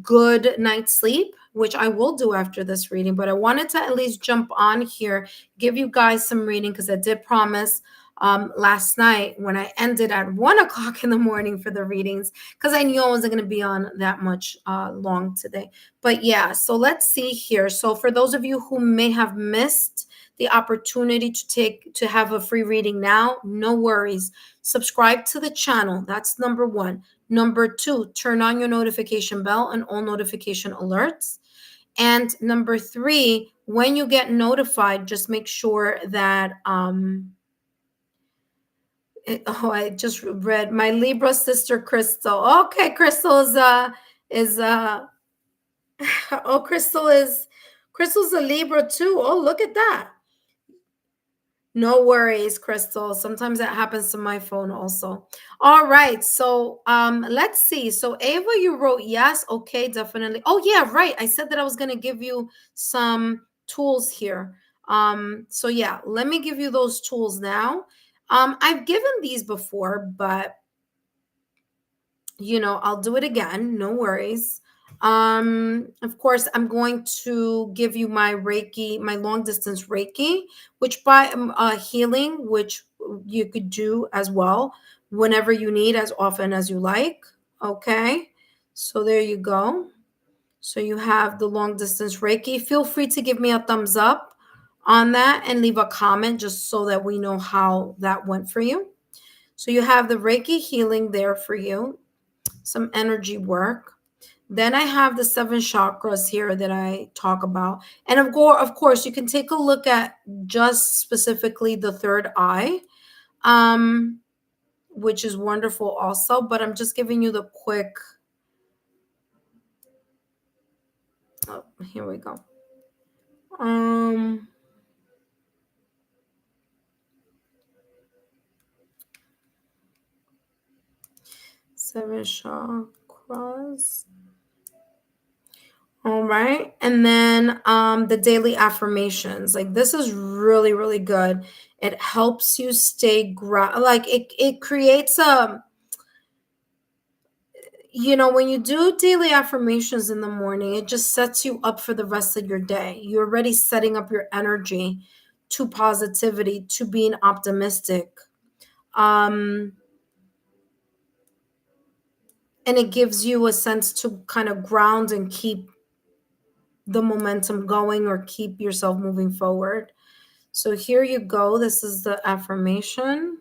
S1: good night's sleep, which I will do after this reading. But I wanted to at least jump on here, give you guys some reading, because I did promise last night when I ended at 1 o'clock in the morning for the readings, because I knew I wasn't going to be on that much long today. But yeah, so let's see here. So for those of you who may have missed the opportunity to have a free reading now, no worries. Subscribe to the channel. That's number 1. Number 2, turn on your notification bell and all notification alerts. And number 3, when you get notified, just make sure that I just read my Libra sister Crystal. Okay, Crystal is oh, Crystal's a Libra too. Oh, look at that. No worries, Crystal. Sometimes that happens to my phone also. All right. So let's see. So Ava, you wrote yes. Okay, definitely. Oh, yeah, right. I said that I was gonna give you some tools here. So yeah, let me give you those tools now. I've given these before, but I'll do it again. No worries. Of course, I'm going to give you my Reiki, my long distance Reiki, which by healing, which you could do as well whenever you need, as often as you like. Okay. So there you go. So you have the long distance Reiki. Feel free to give me a thumbs up on that and leave a comment just so that we know how that went for you. So you have the Reiki healing there for you, some energy work. Then I have the 7 chakras here that I talk about. And of course, you can take a look at just specifically the third eye, which is wonderful also. But I'm just giving you the quick. Oh, here we go. 7 chakras. All right. And then the daily affirmations. Like this is really, really good. It helps you stay like it creates when you do daily affirmations in the morning, it just sets you up for the rest of your day. You're already setting up your energy to positivity, to being optimistic. And it gives you a sense to kind of ground and keep the momentum going or keep yourself moving forward. So here you go. This is the affirmation.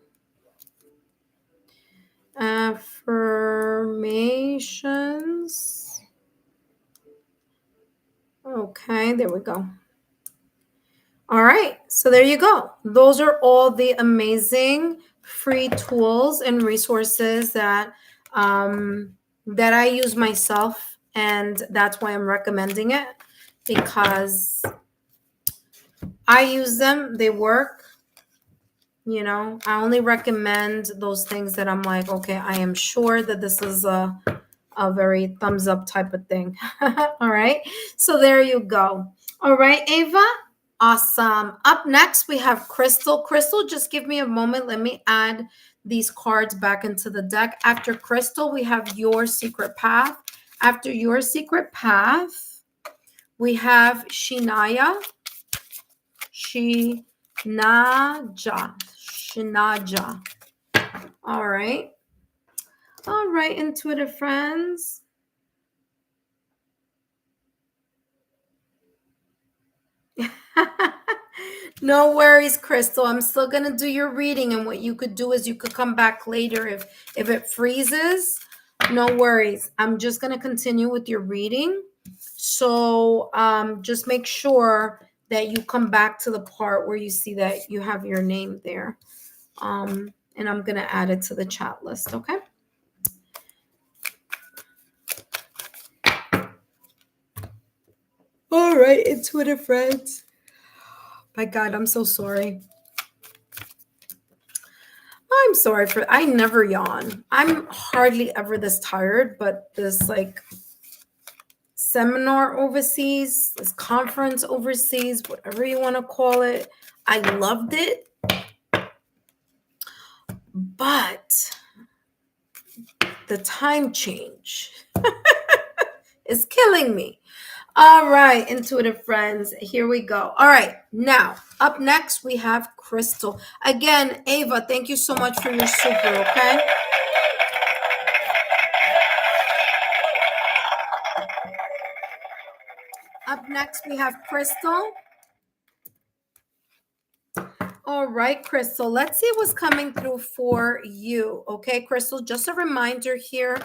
S1: Affirmations. Okay, there we go. All right, so there you go. Those are all the amazing free tools and resources that I use myself, and that's why I'm recommending it, because I use them. They work. I only recommend those things that I'm like, okay, I am sure that this is a very thumbs up type of thing. All right. So there you go. All right, Ava. Awesome. Up next, we have Crystal. Crystal, just give me a moment. Let me add these cards back into the deck. After Crystal, we have Your Secret Path. After Your Secret Path, we have Shinaja. Shinaja. All right. All right, intuitive friends. No worries, Crystal. I'm still going to do your reading, and what you could do is you could come back later if it freezes. No worries. I'm just going to continue with your reading. So just make sure that you come back to the part where you see that you have your name there. And I'm going to add it to the chat list, okay? All right, intuitive friends. My God, I'm so sorry. I'm sorry for, I never yawn. I'm hardly ever this tired, but this like seminar overseas, this conference overseas, whatever you want to call it, I loved it. But the time change is killing me. All right, intuitive friends, here we go. All right, now up next we have Crystal. Again, Ava, thank you so much for your super, okay? Up next we have Crystal. All right, Crystal, let's see what's coming through for you. Okay, Crystal, just a reminder here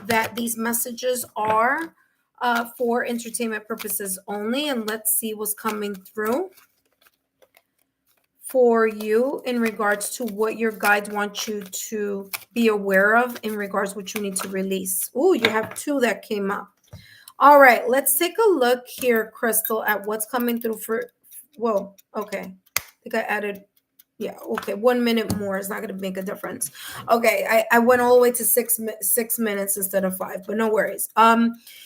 S1: that these messages are for entertainment purposes only. And let's see what's coming through for you in regards to what your guides want you to be aware of in regards to what you need to release. Oh, you have two that came up. All right, let's take a look here, Crystal, at what's coming through for, whoa, okay. I think I added, yeah, okay, 1 minute more is not going to make a difference. Okay, I went all the way to 6 minutes instead of 5, but no worries.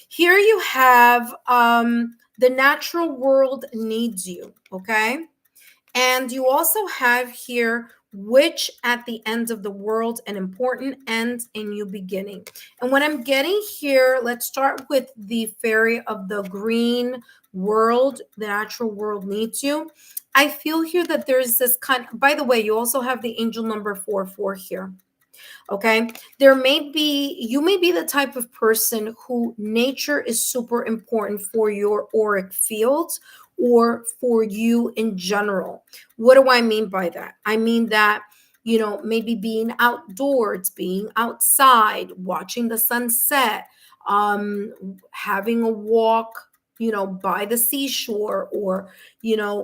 S1: Here you have the natural world needs you, okay? And you also have here which at the end of the world, an important end, a new beginning. And what I'm getting here, let's start with the fairy of the green world, the natural world needs you. I feel here that there's this kind, by the way, you also have the angel number 44 here. Okay, you may be the type of person who nature is super important for your auric field or for you in general. What do I mean by that? I mean that, maybe being outdoors, being outside, watching the sunset, having a walk, by the seashore, or,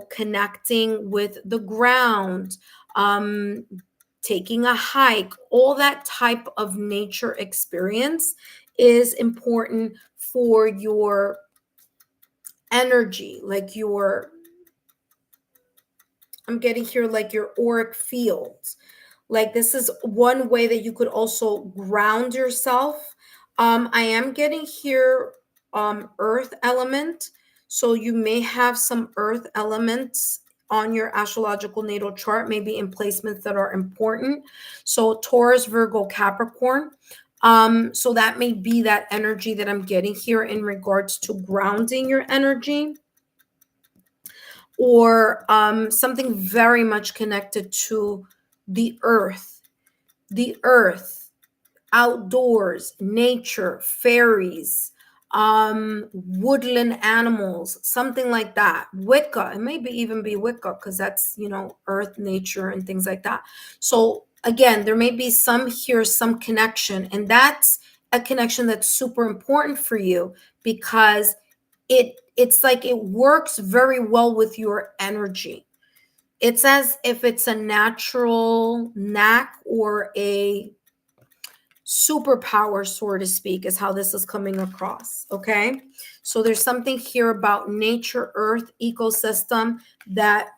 S1: connecting with the ground, taking a hike, all that type of nature experience is important for your energy, like I'm getting here like your auric fields. Like this is one way that you could also ground yourself. I am getting here earth element. So you may have some earth elements on your astrological natal chart, maybe in placements that are important. So Taurus, Virgo, Capricorn. So that may be that energy that I'm getting here in regards to grounding your energy, or something very much connected to the earth, outdoors, nature, fairies, woodland animals, something like that. Wicca, it may even be Wicca, because that's, earth, nature, and things like that. So again, there may be some connection, and that's a connection that's super important for you, because it's like it works very well with your energy. It's as if it's a natural knack or a superpower, so to speak, is how this is coming across. Okay, so there's something here about nature, earth, ecosystem that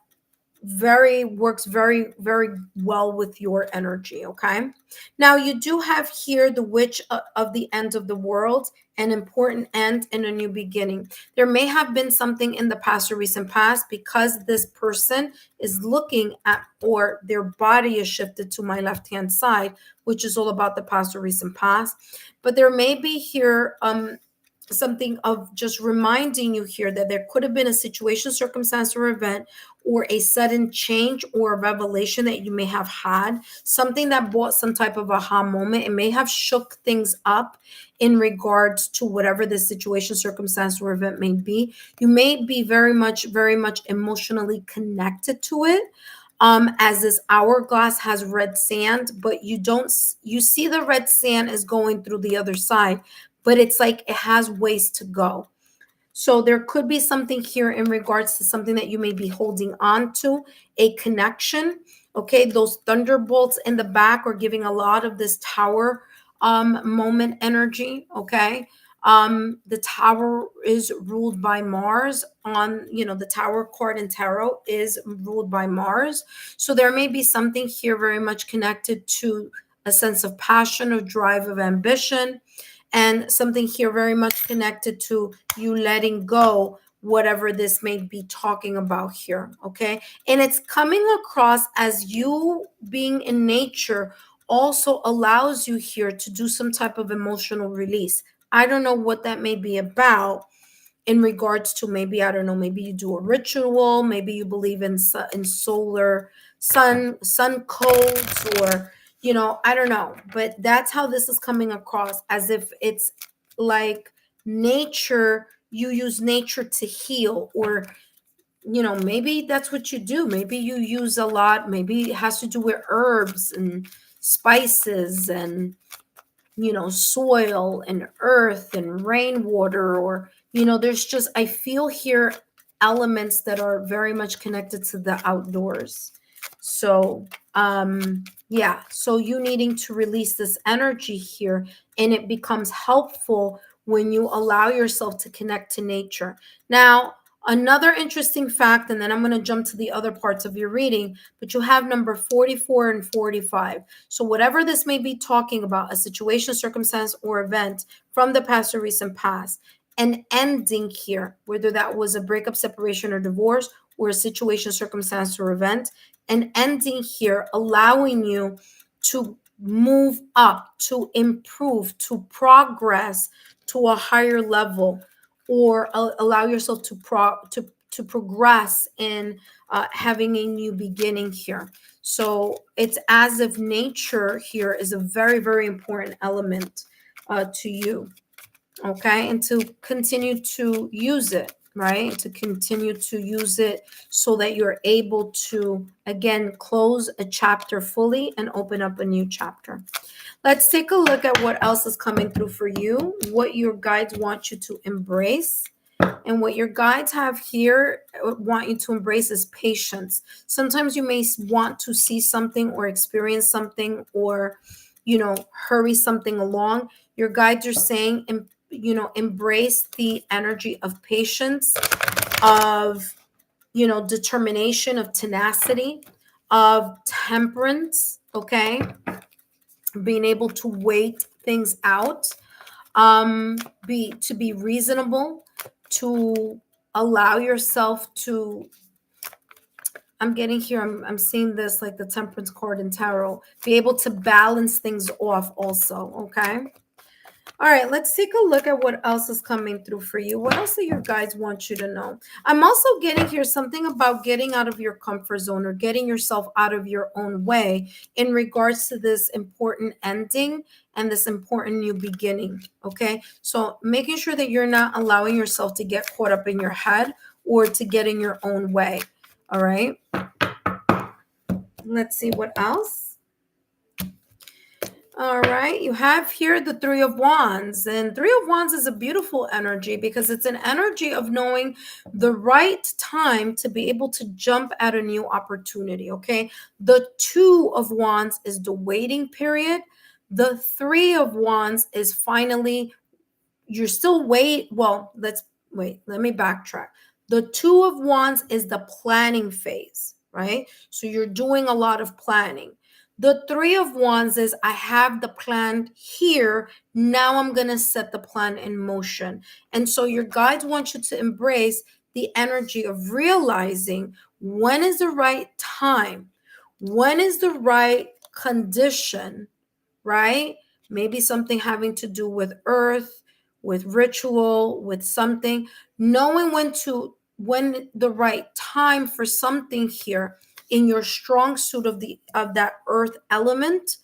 S1: works very, very well with your energy. Okay, now you do have here the witch of the end of the world, an important end and a new beginning. There may have been something in the past or recent past, because this person is looking at, or their body is shifted to my left hand side, which is all about the past or recent past. But there may be here something of just reminding you here that there could have been a situation, circumstance, or event, or a sudden change or a revelation that you may have had, something that brought some type of aha moment. It may have shook things up in regards to whatever the situation, circumstance, or event may be. You may be very much emotionally connected to it. As this hourglass has red sand, but you see the red sand is going through the other side, but it's like it has ways to go. So there could be something here in regards to something that you may be holding on to, a connection. Okay, those thunderbolts in the back are giving a lot of this tower moment energy. Okay, The Tower is ruled by Mars. On, the Tower card in tarot is ruled by Mars. So there may be something here very much connected to a sense of passion, of drive, of ambition, and something here very much connected to you letting go whatever this may be talking about here. Okay. And it's coming across as you being in nature also allows you here to do some type of emotional release. I don't know what that may be about in regards to, maybe, I don't know, maybe you do a ritual, maybe you believe in solar sun codes, or I don't know, but that's how this is coming across, as if it's like nature, you use nature to heal, or maybe that's what you do. Maybe you use a lot, maybe it has to do with herbs and spices and soil and earth and rainwater, or there's just, I feel here elements that are very much connected to the outdoors. So yeah, so you needing to release this energy here, and it becomes helpful when you allow yourself to connect to nature. Now, another interesting fact, and then I'm going to jump to the other parts of your reading, but you have number 44 and 45. So whatever this may be talking about, a situation, circumstance, or event from the past or recent past, an ending here, whether that was a breakup, separation, or divorce, or a situation, circumstance, or event, an ending here allowing you to move up, to improve, to progress to a higher level, or allow yourself to progress in having a new beginning here. So it's as if nature here is a very, very important element to you. Okay. And to continue to use it, right? To continue to use it so that you're able to, again, close a chapter fully and open up a new chapter. Let's take a look at what else is coming through for you, what your guides want you to embrace. And what your guides have here want you to embrace is patience. Sometimes you may want to see something or experience something, or, hurry something along. Your guides are saying, embrace the energy of patience, of, determination, of tenacity, of temperance. Okay. Being able to wait things out, to be reasonable, to allow yourself to, I'm getting here, I'm seeing this like the temperance card in tarot, be able to balance things off also. Okay. All right, let's take a look at what else is coming through for you. What else do your guides want you to know? I'm also getting here something about getting out of your comfort zone, or getting yourself out of your own way in regards to this important ending and this important new beginning. Okay, so making sure that you're not allowing yourself to get caught up in your head or to get in your own way. All right, let's see what else. All right, you have here the Three of Wands, and Three of Wands is a beautiful energy because it's an energy of knowing the right time to be able to jump at a new opportunity. Okay, the Two of Wands is the waiting period. The Three of Wands is finally, you're still well, let me backtrack. The Two of Wands is the planning phase, right? So you're doing a lot of planning. The Three of Wands is, I have the plan here. Now I'm going to set the plan in motion. And so your guides want you to embrace the energy of realizing when is the right time, when is the right condition, right? Maybe something having to do with earth, with ritual, with something, knowing when the right time for something here in your strong suit of that earth element,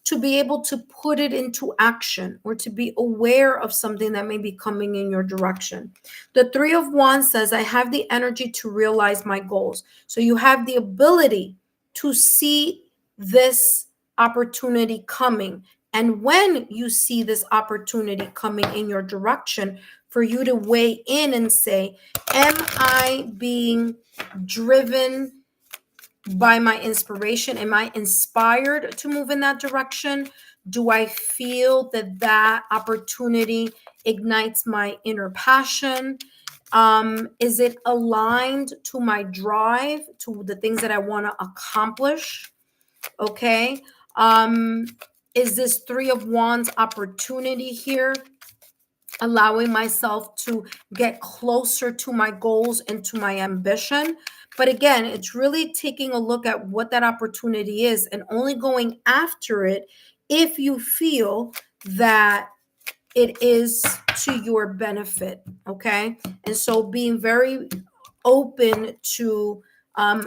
S1: to be able to put it into action, or to be aware of something that may be coming in your direction. The Three of Wands says, I have the energy to realize my goals. So you have the ability to see this opportunity coming. And when you see this opportunity coming in your direction, for you to weigh in and say, am I being driven by my inspiration? Am I inspired to move in that direction? Do I feel that opportunity ignites my inner passion? Is it aligned to my drive, to the things that I want to accomplish? Okay. Is this Three of Wands opportunity here allowing myself to get closer to my goals and to my ambition? But again, it's really taking a look at what that opportunity is and only going after it if you feel that it is to your benefit. Okay. And so being very open to,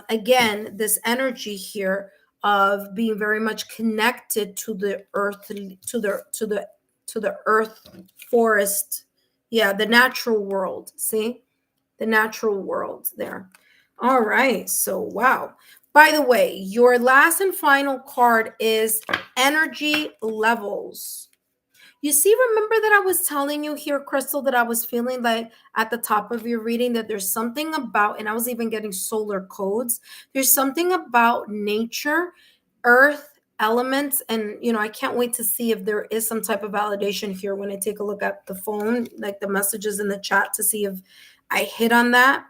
S1: again, this energy here of being very much connected to the earth, to the earth, forest, yeah, the natural world. See, the natural world there. All right, so wow. By the way, your last and final card is energy levels. You see, remember that I was telling you here, Crystal, that I was feeling like at the top of your reading that there's something about, and I was even getting solar codes. There's something about nature, earth, elements, and I can't wait to see if there is some type of validation here when I take a look at the phone, like the messages in the chat, to see if I hit on that.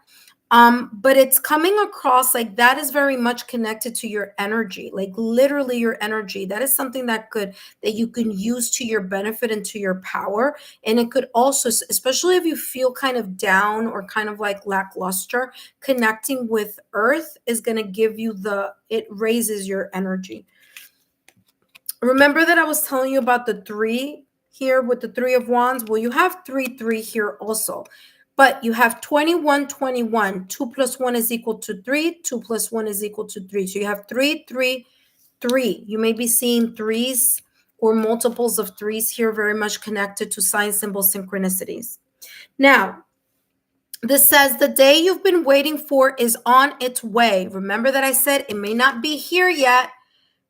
S1: But it's coming across like that is very much connected to your energy, like literally your energy. That is something that you can use to your benefit and to your power. And it could also, especially if you feel kind of down or kind of like lackluster, connecting with earth is going to give you it raises your energy. Remember that I was telling you about the 3 here with the 3 of Wands? Well, you have 3, 3 here also. But you have 21, 21. 2 plus 1 is equal to 3. 2 plus 1 is equal to 3. So you have 3, 3, 3. You may be seeing threes or multiples of threes here, very much connected to sign symbol synchronicities. Now, this says the day you've been waiting for is on its way. Remember that I said it may not be here yet.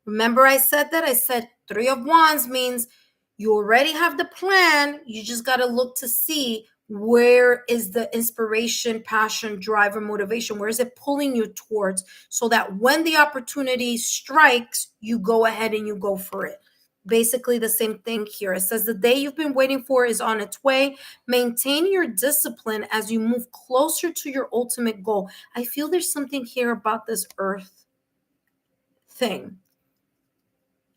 S1: Remember I said that? I said 3 of Wands means you already have the plan. You just got to look to see where is the inspiration, passion, drive, or motivation. Where is it pulling you towards, so that when the opportunity strikes, you go ahead and you go for it. Basically the same thing here. It says the day you've been waiting for is on its way. Maintain your discipline as you move closer to your ultimate goal. I feel there's something here about this earth thing.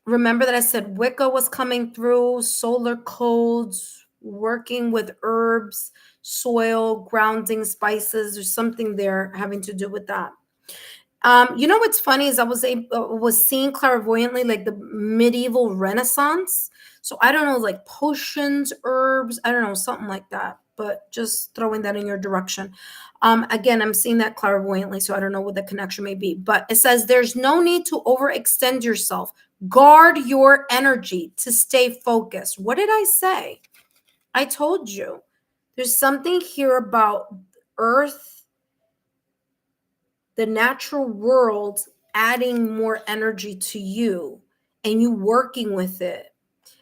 S1: Remember that I said Wicca was coming through, solar codes, working with herbs, soil, grounding, spices. There's something there having to do with that. What's funny is I was seeing clairvoyantly like the medieval Renaissance. So I don't know, like potions, herbs, I don't know, something like that. But just throwing that in your direction. Again, I'm seeing that clairvoyantly, so I don't know what the connection may be. But it says there's no need to overextend yourself. Guard your energy to stay focused. What did I say? I told you. There's something here about earth, the natural world, adding more energy to you and you working with it.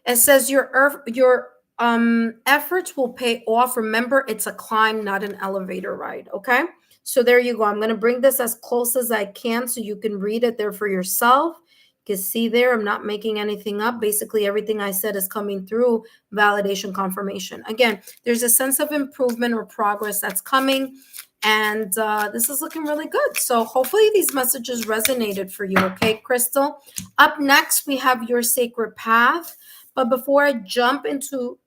S1: It says your efforts will pay off. Remember, it's a climb, not an elevator ride. Okay. So there you go. I'm going to bring this as close as I can so you can read it there for yourself. You can see there, I'm not making anything up. Basically, everything I said is coming through validation, confirmation. Again, there's a sense of improvement or progress that's coming. And this is looking really good. So hopefully these messages resonated for you. Okay, Crystal? Up next, we have your sacred path. But before I jump into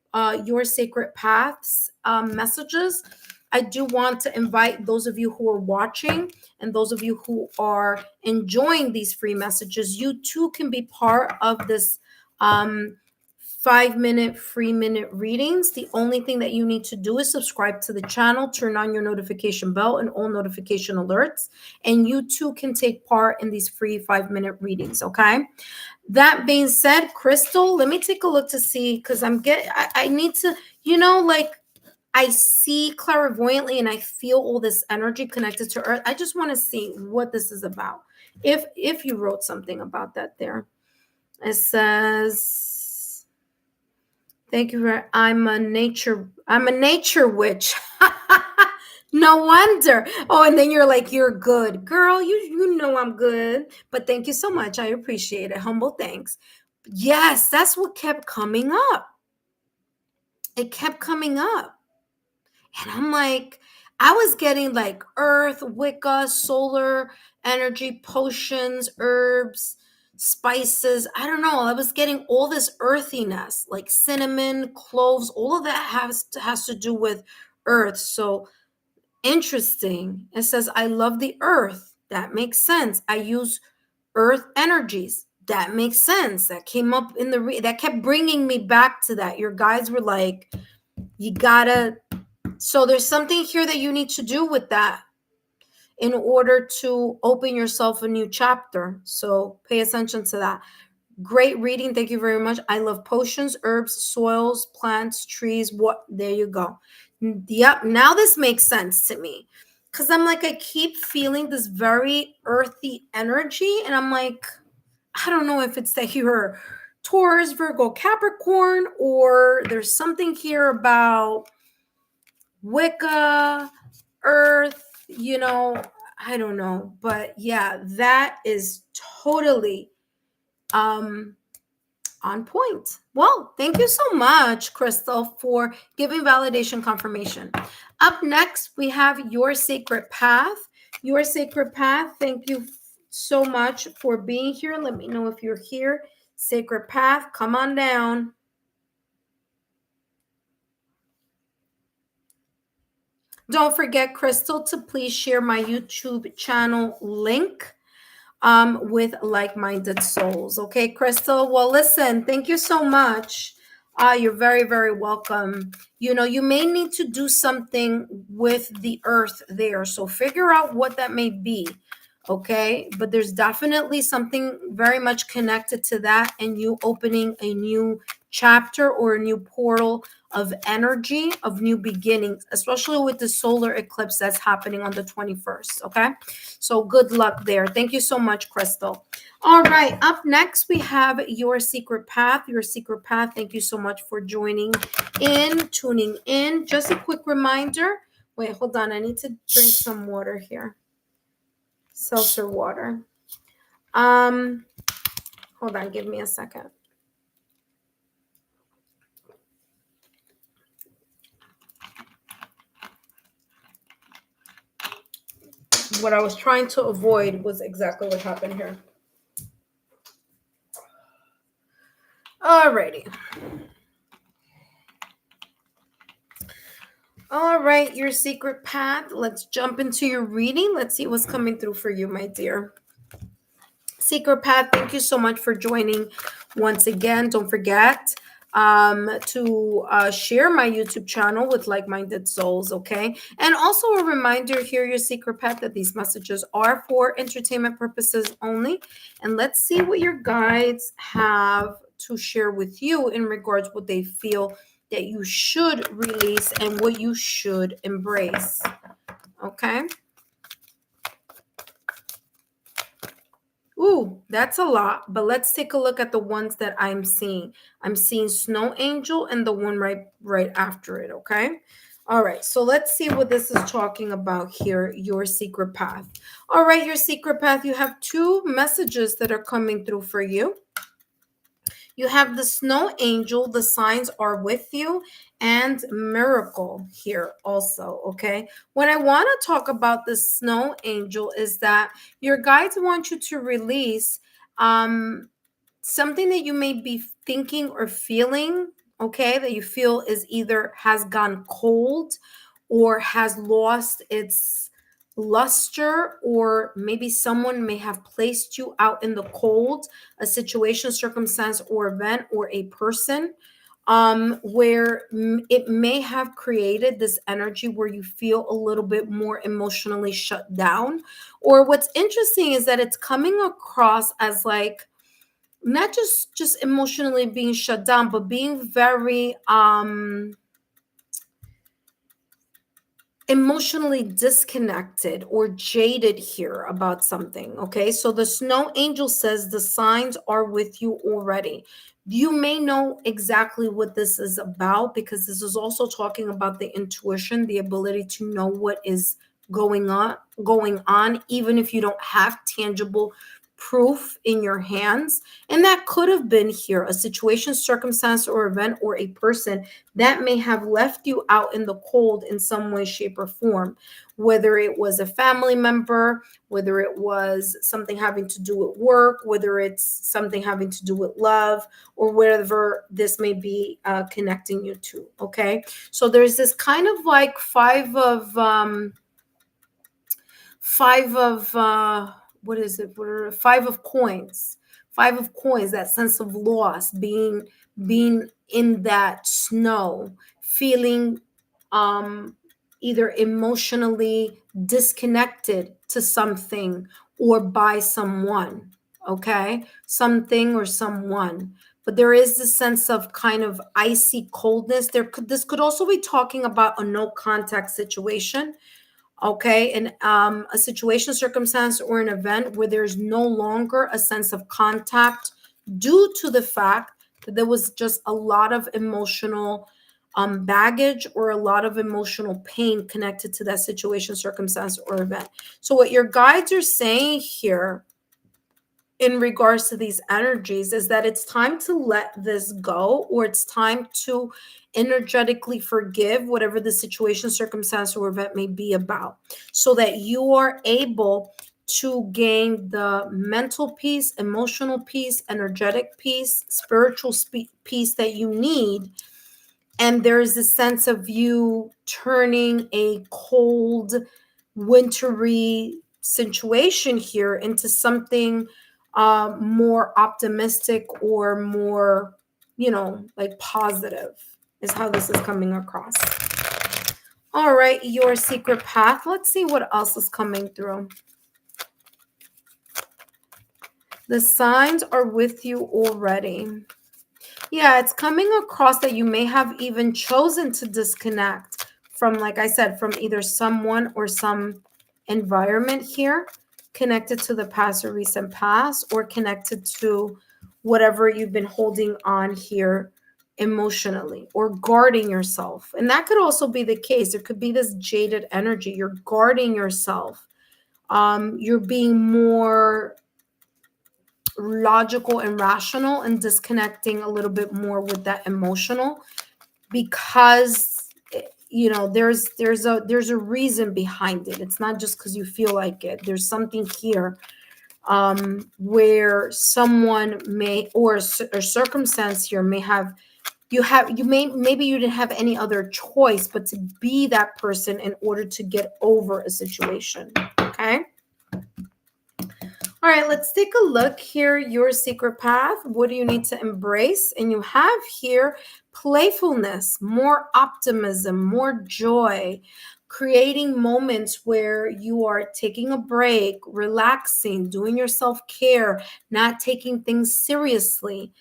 S1: your sacred paths messages, I do want to invite those of you who are watching and those of you who are enjoying these free messages. You too can be part of this 5-minute, 3-minute readings. The only thing that you need to do is subscribe to the channel, turn on your notification bell and all notification alerts, and you too can take part in these free 5-minute readings. Okay. That being said, Crystal, let me take a look to see, because I need to, I see clairvoyantly and I feel all this energy connected to earth. I just want to see what this is about. If you wrote something about that there. It says, thank you for, I'm a nature witch. No wonder. Oh, and then you're like, you're good. Girl, you know I'm good. But thank you so much. I appreciate it. Humble thanks. Yes, that's what kept coming up. it kept coming up. And I'm like, I was getting like earth, Wicca, solar energy, potions, herbs, spices. I don't know. I was getting all this earthiness, like cinnamon, cloves, all of that has to do with earth. So interesting. It says, I love the earth. That makes sense. I use earth energies. That makes sense. That came up in that kept bringing me back to that. Your guides were like, you gotta, so there's something here that you need to do with that in order to open yourself a new chapter. So pay attention to that. Great reading. Thank you very much. I love potions, herbs, soils, plants, trees. What? There you go. Yep. Now this makes sense to me. Because I'm like, I keep feeling this very earthy energy. And I'm like, I don't know if it's that you're Taurus, Virgo, Capricorn, or there's something here about Wicca, Earth, I don't know. But yeah, that is totally on point. Well, thank you so much, Crystal, for giving validation confirmation. Up next, we have Your Sacred Path. Your Sacred Path, thank you so much for being here. Let me know if you're here. Sacred Path, come on down. Don't forget, Crystal, to please share my YouTube channel link with like-minded souls. Okay, Crystal? Well, listen, thank you so much. You're very, very welcome. You may need to do something with the earth there. So figure out what that may be. Okay, but there's definitely something very much connected to that and you opening a new chapter or a new portal of energy of new beginnings, especially with the solar eclipse that's happening on the 21st. Okay, so good luck there. Thank you so much, Crystal. All right, up next we have Your Secret Path. Your Secret Path, thank you so much for joining in, tuning in. Just a quick reminder. Wait, hold on, I need to drink some water here. Seltzer water. Hold on, give me a second. What I was trying to avoid was exactly what happened here. Alrighty. All right, Your Secret Path. Let's jump into your reading. Let's see what's coming through for you, my dear. Secret Path, thank you so much for joining once again. Don't forget to share my YouTube channel with like-minded souls, okay? And also a reminder here, Your Secret Path, that these messages are for entertainment purposes only. And let's see what your guides have to share with you in regards what they feel that you should release and what you should embrace, okay? Ooh, that's a lot, but let's take a look at the ones that I'm seeing. I'm seeing Snow Angel and the one right after it, okay? All right, so let's see what this is talking about here, Your Secret Path. All right, Your Secret Path, you have two messages that are coming through for you. You have the Snow Angel, the signs are with you, and Miracle here also, okay? What I want to talk about the Snow Angel is that your guides want you to release something that you may be thinking or feeling, okay, that you feel is either has gone cold or has lost its luster, or maybe someone may have placed you out in the cold, a situation, circumstance, or event, or a person where it may have created this energy where you feel a little bit more emotionally shut down. Or what's interesting is that it's coming across as like not just emotionally being shut down, but being very emotionally disconnected or jaded here about something. Okay, so the Snow Angel says the signs are with you already. You may know exactly what this is about, because this is also talking about the intuition, the ability to know what is going on, even if you don't have tangible proof in your hands. And that could have been here a situation, circumstance, or event, or a person that may have left you out in the cold in some way, shape, or form, whether it was a family member, whether it was something having to do with work, whether it's something having to do with love, or whatever this may be connecting you to. Okay, so there's this kind of like five of what is it? What are five of coins? Five of coins. That sense of loss, being in that snow, feeling either emotionally disconnected to something or by someone. Okay, something or someone. But there is this sense of kind of icy coldness. This could also be talking about a no contact situation. Okay, and a situation, circumstance, or an event where there's no longer a sense of contact due to the fact that there was just a lot of emotional baggage or a lot of emotional pain connected to that situation, circumstance, or event. So what your guides are saying here in regards to these energies is that it's time to let this go, or it's time to energetically forgive whatever the situation, circumstance, or event may be about, so that you are able to gain the mental peace, emotional peace, energetic peace, spiritual peace that you need. And there's a sense of you turning a cold, wintry situation here into something more optimistic, or more, like positive, is how this is coming across. All right, your secret path. Let's see what else is coming through. The signs are with you already. Yeah, it's coming across that you may have even chosen to disconnect from, like I said, from either someone or some environment here, connected to the past or recent past, or connected to whatever you've been holding on here emotionally, or guarding yourself. And that could also be the case. There could be this jaded energy. You're guarding yourself. You're being more logical and rational, and disconnecting a little bit more with that emotional, because there's a reason behind it. It's not just because you feel like it. There's something here where someone may, or a circumstance here may have, maybe you didn't have any other choice but to be that person in order to get over a situation. Okay. All right, let's take a look here. Your secret path. What do you need to embrace? And you have here playfulness, more optimism, more joy, creating moments where you are taking a break, relaxing, doing your self-care, not taking things seriously.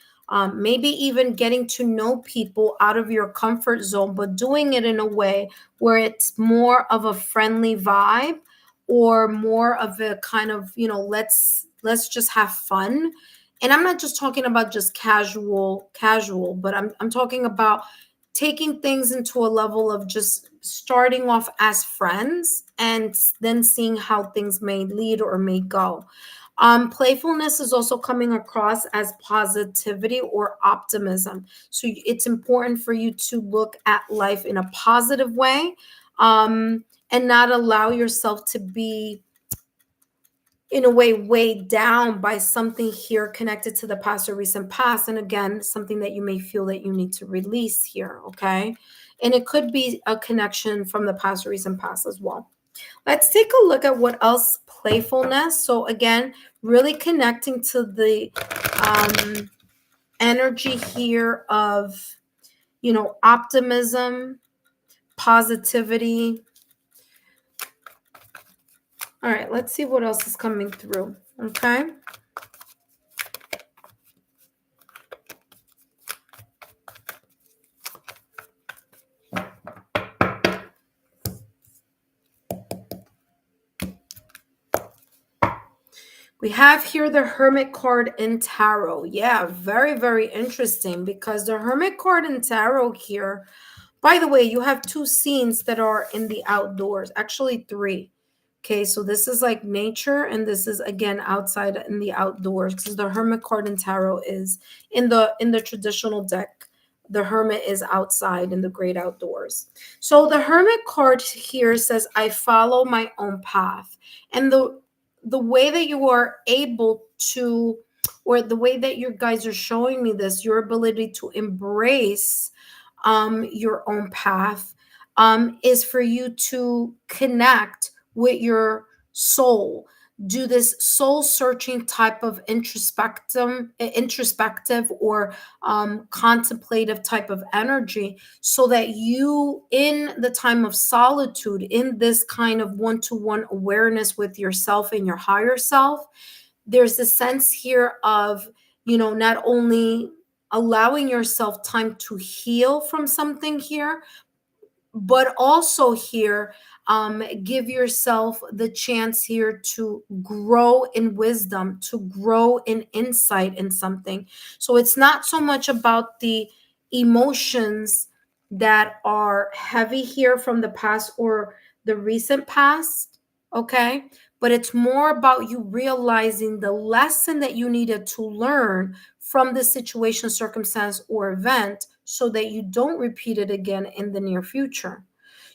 S1: Maybe even getting to know people out of your comfort zone, but doing it in a way where it's more of a friendly vibe, or more of a kind of, let's just have fun. And I'm not just talking about just casual, but I'm talking about taking things into a level of just starting off as friends, and then seeing how things may lead or may go. Playfulness is also coming across as positivity or optimism. So it's important for you to look at life in a positive way. And not allow yourself to be, in a way, weighed down by something here connected to the past or recent past. And again, something that you may feel that you need to release here. Okay. And it could be a connection from the past or recent past as well. Let's take a look at what else. Playfulness. So again, really connecting to the energy here of, optimism, positivity. All right, let's see what else is coming through. Okay. We have here the Hermit card in Tarot. Yeah, very, very interesting, because the Hermit card in Tarot here, by the way, you have two scenes that are in the outdoors, actually three. Okay, so this is like nature, and this is again outside in the outdoors, because the Hermit card in tarot is in the traditional deck. The Hermit is outside in the great outdoors. So the Hermit card here says, I follow my own path. And the way that you are able to, or the way that you guys are showing me this, your ability to embrace your own path, is for you to connect with your soul, do this soul searching type of introspective or contemplative type of energy, so that you, in the time of solitude, in this kind of one-to-one awareness with yourself and your higher self, there's a sense here of, not only allowing yourself time to heal from something here, but also here, give yourself the chance here to grow in wisdom, to grow in insight in something. So it's not so much about the emotions that are heavy here from the past or the recent past, okay, but it's more about you realizing the lesson that you needed to learn from this situation, circumstance, or event, so that you don't repeat it again in the near future.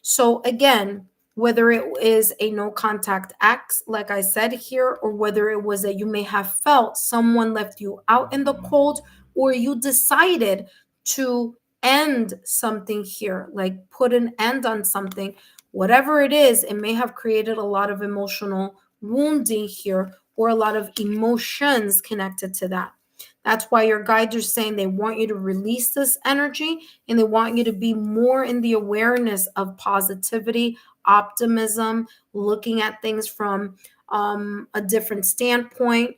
S1: So, again, whether it is a no contact act, like I said here, or whether it was that you may have felt someone left you out in the cold, or you decided to end something here, like put an end on something, whatever it is, it may have created a lot of emotional wounding here, or a lot of emotions connected to that. That's why your guides are saying they want you to release this energy, and they want you to be more in the awareness of positivity, optimism, looking at things from a different standpoint,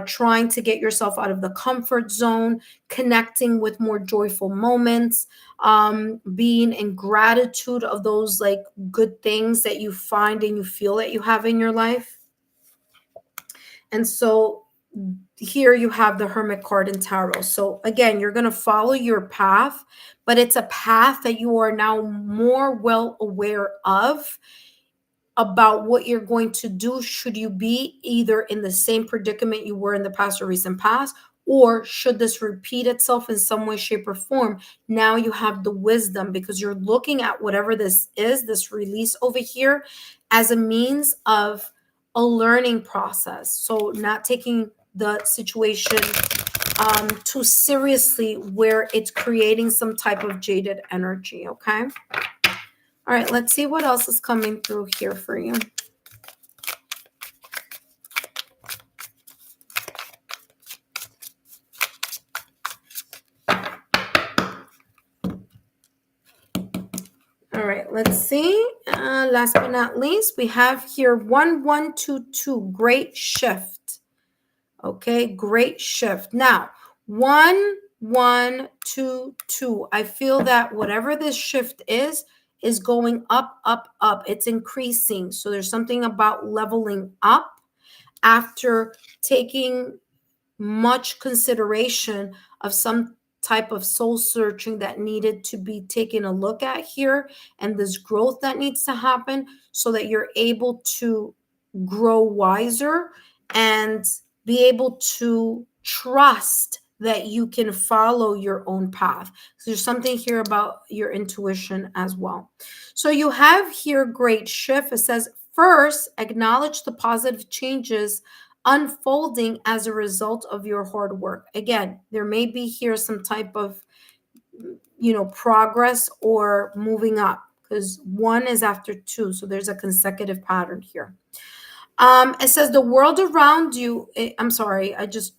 S1: trying to get yourself out of the comfort zone, connecting with more joyful moments, being in gratitude of those like good things that you find and you feel that you have in your life. And so here you have the Hermit card in tarot. So again, you're going to follow your path, but it's a path that you are now more well aware of, about what you're going to do should you be either in the same predicament you were in the past or recent past, or should this repeat itself in some way, shape, or form. Now you have the wisdom, because you're looking at whatever this is, this release over here, as a means of a learning process. So not taking the situation too seriously, where it's creating some type of jaded energy. Okay. All right, let's see what else is coming through here for you. All right, let's see. Last but not least, we have here 1122, great shift. Okay, great shift. Now, 1122, I feel that whatever this shift is going up, up, up. It's increasing. So there's something about leveling up after taking much consideration of some type of soul searching that needed to be taken a look at here, and this growth that needs to happen, so that you're able to grow wiser and be able to trust that you can follow your own path. So there's something here about your intuition as well. So you have here great shift. It says, first, acknowledge the positive changes unfolding as a result of your hard work. Again, there may be here some type of, progress or moving up, because one is after two. So there's a consecutive pattern here. It says the world around you. I'm sorry, I just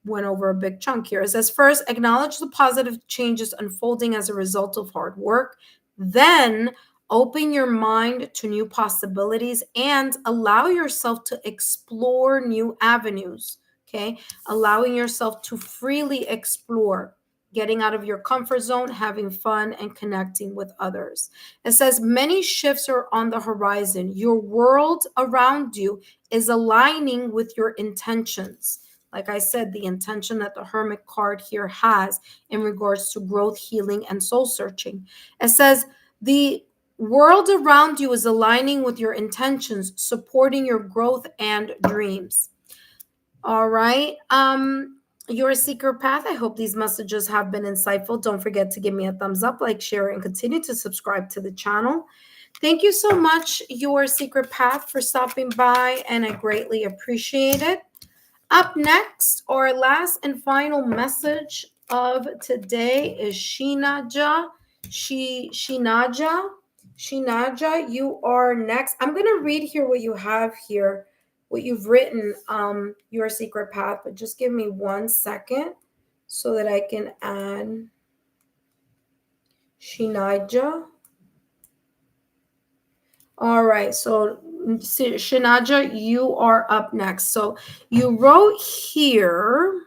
S1: went over a big chunk here. It says, first, acknowledge the positive changes unfolding as a result of hard work. Then, open your mind to new possibilities and allow yourself to explore new avenues. Okay. Allowing yourself to freely explore, getting out of your comfort zone, having fun, and connecting with others. It says, many shifts are on the horizon. Your world around you is aligning with your intentions. Like I said, the intention that the Hermit card here has in regards to growth, healing, and soul searching. It says the World around you is aligning with your intentions, supporting your growth and dreams. All right. Your secret path. I hope these messages have been insightful. Don't forget to give me a thumbs up, like, share, and continue to subscribe to the channel. Thank you so much, Your Secret Path, for stopping by, and I greatly appreciate it. Up next, our last and final message of today is Shinaja. Shinaja, you are next. I'm going to read here what you have here, what you've written, Your Secret Path, but just give me 1 second so that I can add Shinaja. All right, so Shinaja, you are up next. So you wrote here,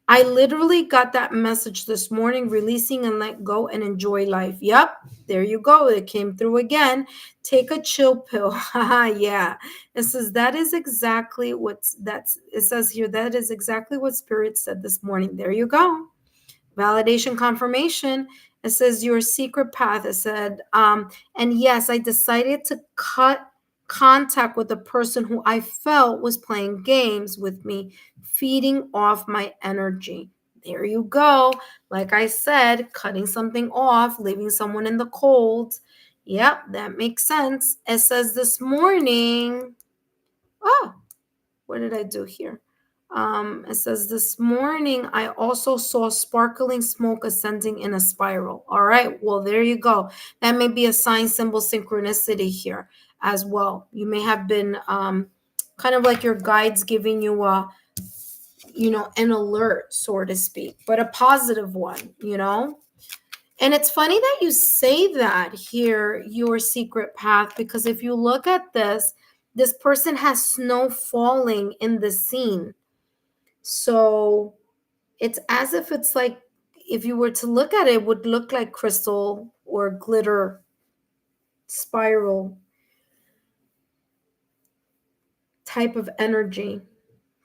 S1: I literally got that message this morning, releasing and let go and enjoy life. Yep, there you go. It came through again. Take a chill pill. Yeah. It says that is exactly it says here, that is exactly what Spirit said this morning. There you go. Validation confirmation. It says your secret path. It said, and yes, I decided to cut contact with the person who I felt was playing games with me, feeding off my energy. There you go. Like I said, cutting something off, leaving someone in the cold. Yep, that makes sense. It says this morning. Oh, what did I do here? It says this morning I also saw sparkling smoke ascending in a spiral. All right, well, there you go. That may be a sign, symbol, synchronicity here as well. You may have been kind of like your guides giving you an alert, so to speak, but a positive one. And it's funny that you say that here, your secret path, because if you look at this person has snow falling in the scene. So it's as if it's like, if you were to look at it, it would look like crystal or glitter spiral type of energy.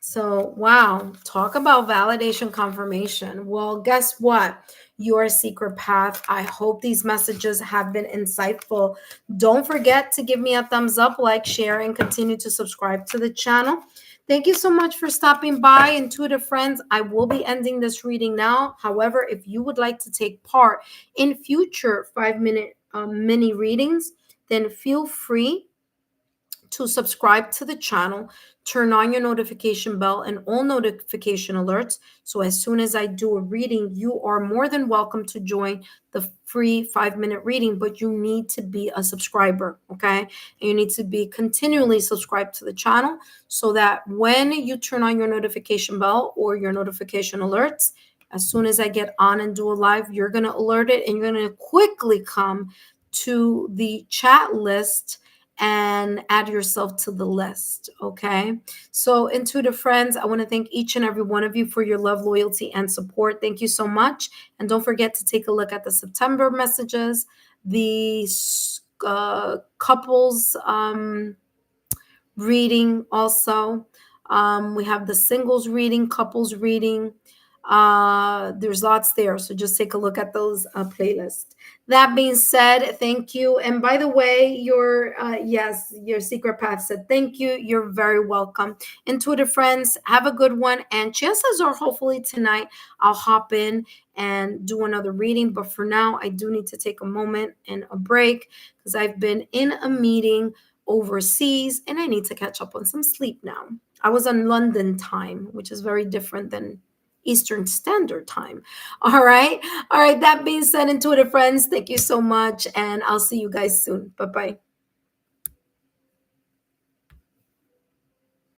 S1: So, wow, talk about validation confirmation. Well, guess what? Your secret path. I hope these messages have been insightful. Don't forget to give me a thumbs up, like, share, and continue to subscribe to the channel. Thank you so much for stopping by, intuitive friends. I will be ending this reading now. However, if you would like to take part in future 5-minute mini readings, then feel free to subscribe to the channel, turn on your notification bell and all notification alerts. So as soon as I do a reading, you are more than welcome to join the free 5-minute reading, but you need to be a subscriber, okay? And you need to be continually subscribed to the channel so that when you turn on your notification bell or your notification alerts, as soon as I get on and do a live, you're going to alert it and you're going to quickly come to the chat list and add yourself to the list. Okay. So, intuitive friends, I want to thank each and every one of you for your love, loyalty, and support. Thank you so much. And don't forget to take a look at the September messages, the couples reading also. We have the singles reading, couples reading. There's lots there. So just take a look at those playlists. That being said, thank you. And by the way, your secret path said thank you. You're very welcome. Intuitive friends, have a good one. And chances are hopefully tonight I'll hop in and do another reading. But for now, I do need to take a moment and a break because I've been in a meeting overseas and I need to catch up on some sleep now. I was on London time, which is very different than Eastern Standard Time. All right. That being said, intuitive friends, thank you so much. And I'll see you guys soon. Bye-bye.